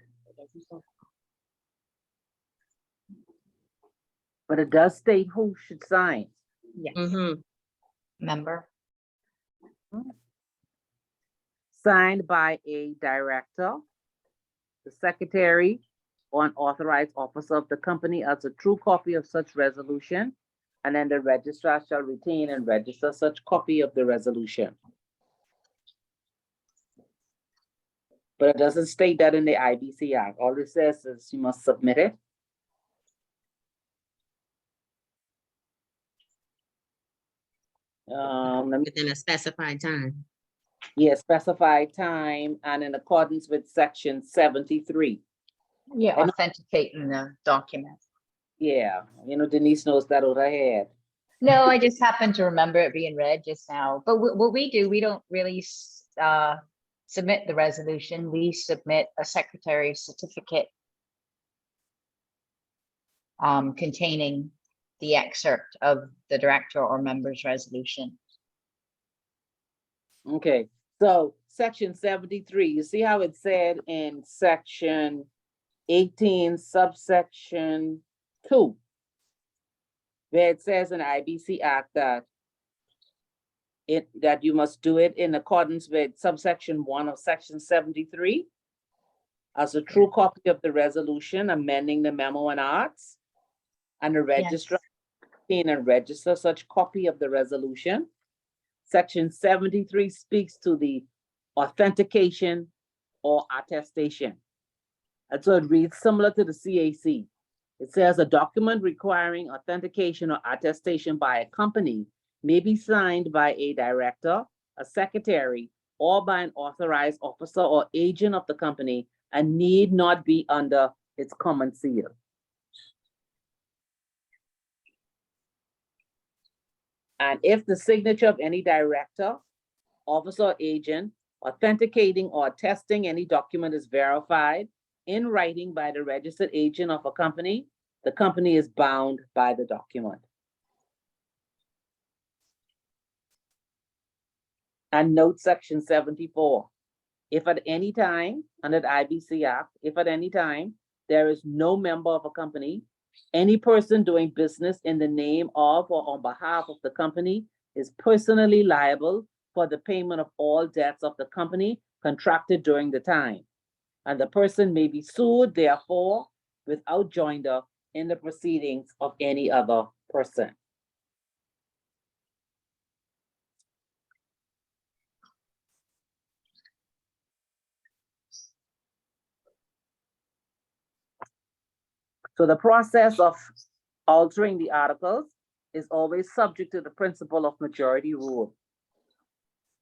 But it does state who should sign. Yes. Mhm. Member. Signed by a director, the secretary, or an authorized officer of the company as a true copy of such resolution, and then the registrar shall retain and register such copy of the resolution. But it doesn't state that in the IBC Act. All it says is you must submit it. Let me, Within a specified time. yeah, specify time and in accordance with section 73. Yeah, And- authenticating the document. Yeah, you know, Denise knows that over her head. No, I just happened to remember it being read just now. But what we do, we don't really submit the resolution. We submit a secretary's certificate containing the excerpt of the director or member's resolution. Okay, so section 73, you see how it said in section 18, subsection 2, where it says in the IBC Act that that you must do it in accordance with subsection 1 of section 73 as a true copy of the resolution amending the memo and arts, and the registrar and register such copy of the resolution. Section 73 speaks to the authentication or attestation. And so it reads similar to the CAC. It says a document requiring authentication or attestation by a company may be signed by a director, a secretary, or by an authorized officer or agent of the company and need not be under its common seal. And if the signature of any director, officer, or agent authenticating or attesting any document is verified in writing by the registered agent of a company, the company is bound by the document. And note section 74. If at any time, under the IBC Act, if at any time there is no member of a company, any person doing business in the name of or on behalf of the company is personally liable for the payment of all debts of the company contracted during the time. And the person may be sued, therefore, without joinder in the proceedings of any other person. So the process of altering the articles is always subject to the principle of majority rule.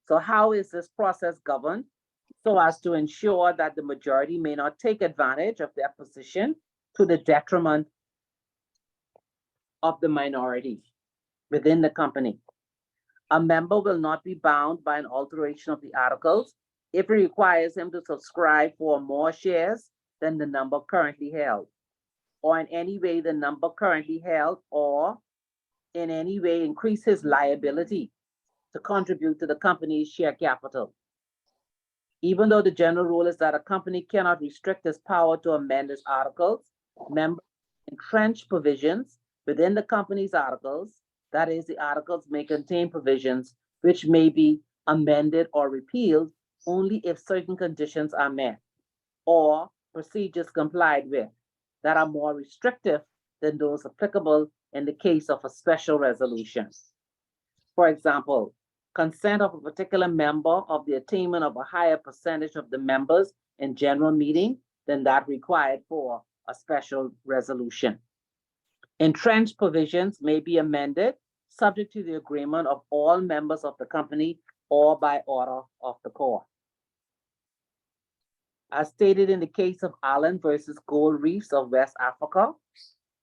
So how is this process governed? So as to ensure that the majority may not take advantage of their position to the detriment of the minority within the company. A member will not be bound by an alteration of the articles if it requires him to subscribe for more shares than the number currently held, or in any way the number currently held, or in any way increase his liability to contribute to the company's share capital. Even though the general rule is that a company cannot restrict its power to amend its articles, members entrench provisions within the company's articles. That is, the articles may contain provisions which may be amended or repealed only if certain conditions are met or procedures complied with that are more restrictive than those applicable in the case of a special resolution. For example, consent of a particular member of the attainment of a higher percentage of the members in general meeting than that required for a special resolution. Entrenched provisions may be amended subject to the agreement of all members of the company or by order of the court. As stated in the case of Allen versus Gold Reefs of West Africa,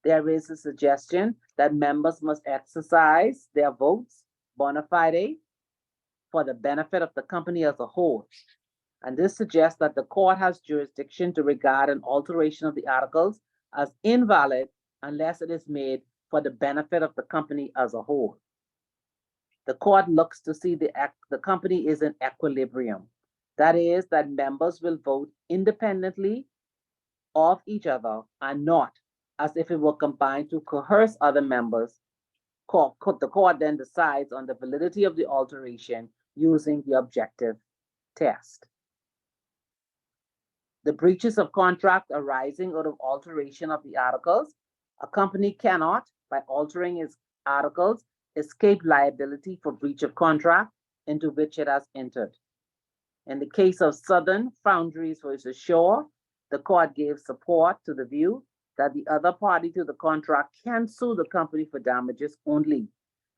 there is a suggestion that members must exercise their votes bona fide for the benefit of the company as a whole. And this suggests that the court has jurisdiction to regard an alteration of the articles as invalid unless it is made for the benefit of the company as a whole. The court looks to see the company is in equilibrium. That is, that members will vote independently of each other and not as if it were combined to coerce other members. The court then decides on the validity of the alteration using the objective test. The breaches of contract arising out of alteration of the articles, a company cannot, by altering its articles, escape liability for breach of contract into which it has entered. In the case of Southern Foundries versus Shaw, the court gave support to the view that the other party to the contract can sue the company for damages only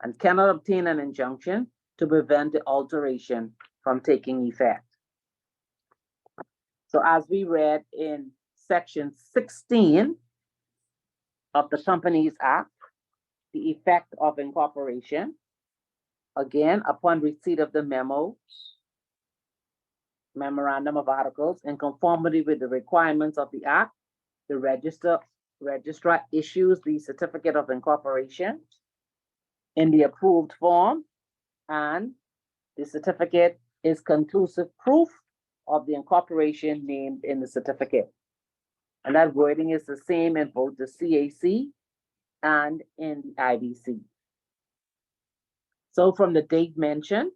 and cannot obtain an injunction to prevent the alteration from taking effect. So as we read in section 16 of the Companies Act, the effect of incorporation, again, upon receipt of the memorandum of articles in conformity with the requirements of the act, the registrar issues the certificate of incorporation in the approved form, and the certificate is conclusive proof of the incorporation named in the certificate. And that wording is the same in both the CAC and in the IBC. So from the date mentioned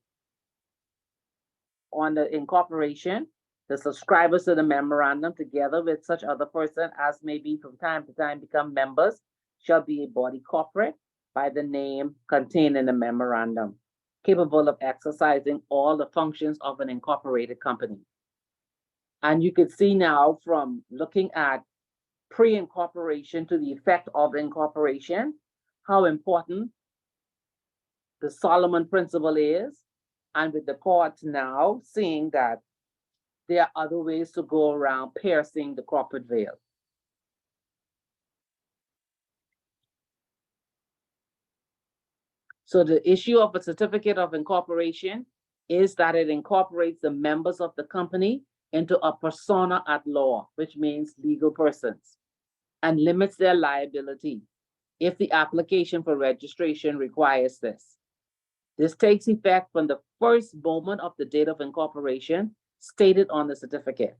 on the incorporation, the subscribers to the memorandum, together with such other person as may be from time to time become members, shall be a body corporate by the name contained in the memorandum, capable of exercising all the functions of an incorporated company. And you can see now from looking at pre-incorporation to the effect of incorporation, how important the Solomon principle is. And with the court now seeing that there are other ways to go around piercing the corporate veil. So the issue of a certificate of incorporation is that it incorporates the members of the company into a persona at law, which means legal persons, and limits their liability if the application for registration requires this. This takes effect from the first moment of the date of incorporation stated on the certificate.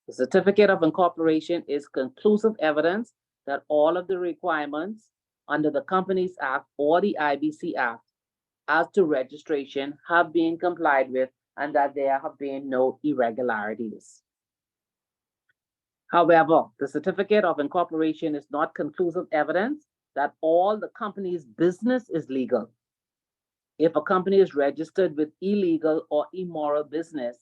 The certificate of incorporation is conclusive evidence that all of the requirements under the Companies Act or the IBC Act as to registration have been complied with and that there have been no irregularities. However, the certificate of incorporation is not conclusive evidence that all the company's business is legal. If a company is registered with illegal or immoral business,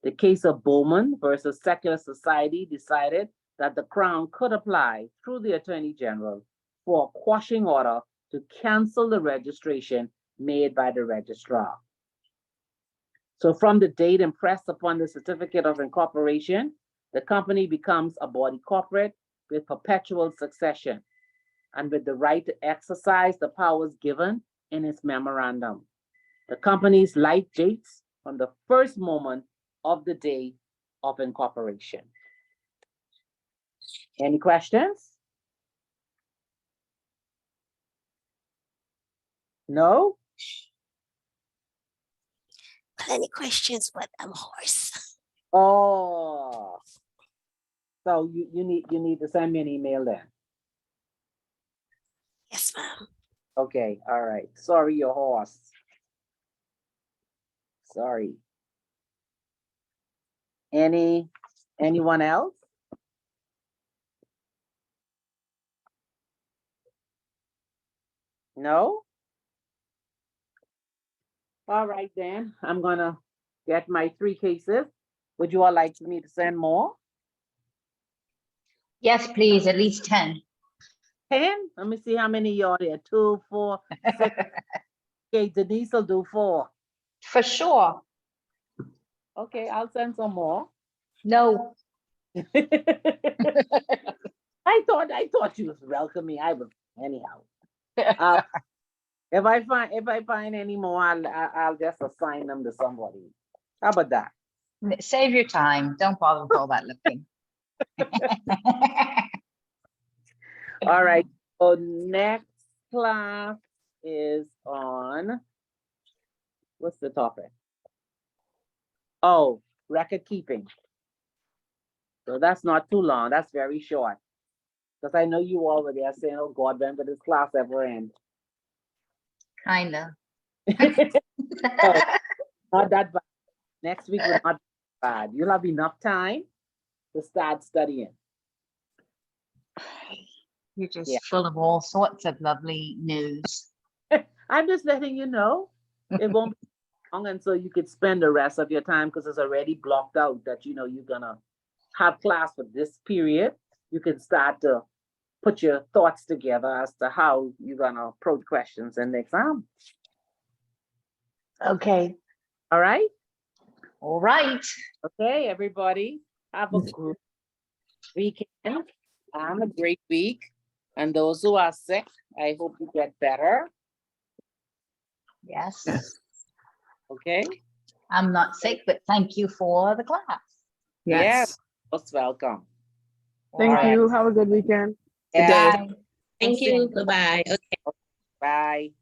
the case of Bowman versus Secular Society decided that the Crown could apply through the Attorney General for a quashing order to cancel the registration made by the registrar. So from the date impressed upon the certificate of incorporation, the company becomes a body corporate with perpetual succession and with the right to exercise the powers given in its memorandum. The company's life dates from the first moment of the day of incorporation. Any questions? No? Any questions, but I'm hoarse. Oh. So you need to send me an email then. Yes, ma'am. Okay, all right. Sorry, you're hoarse. Sorry. Anyone else? No? All right, then. I'm gonna get my 3 cases. Would you all like me to send more? Yes, please, at least 10. 10? Let me see how many y'all there. 2, 4, 6. Okay, Denise will do 4. For sure. Okay, I'll send some more. No. I thought you was welcoming. I was anyhow. If I find any more, I'll just assign them to somebody. How about that? Save your time. Don't bother with all that looking. All right. So next class is on, what's the topic? Oh, record keeping. So that's not too long. That's very short. Because I know you all were there saying, oh God, when will this class ever end? Kinda. Oh, not that bad. Next week will not be bad. You'll have enough time to start studying. You're just Yeah. full of all sorts of lovely news. I'm just letting you know. It won't be long, and so you could spend the rest of your time because it's already blocked out that you know you're gonna have class for this period. You can start to put your thoughts together as to how you're gonna approach questions in the exam. Okay. All right? All right. Okay, everybody. Have a great weekend and a great week. And those who are sick, I hope you get better. Yes. Okay? I'm not sick, but thank you for the class. Yes. Most welcome. Thank All right. you. Have a good weekend. Yeah. Bye. Thank you. Goodbye. Okay. Bye.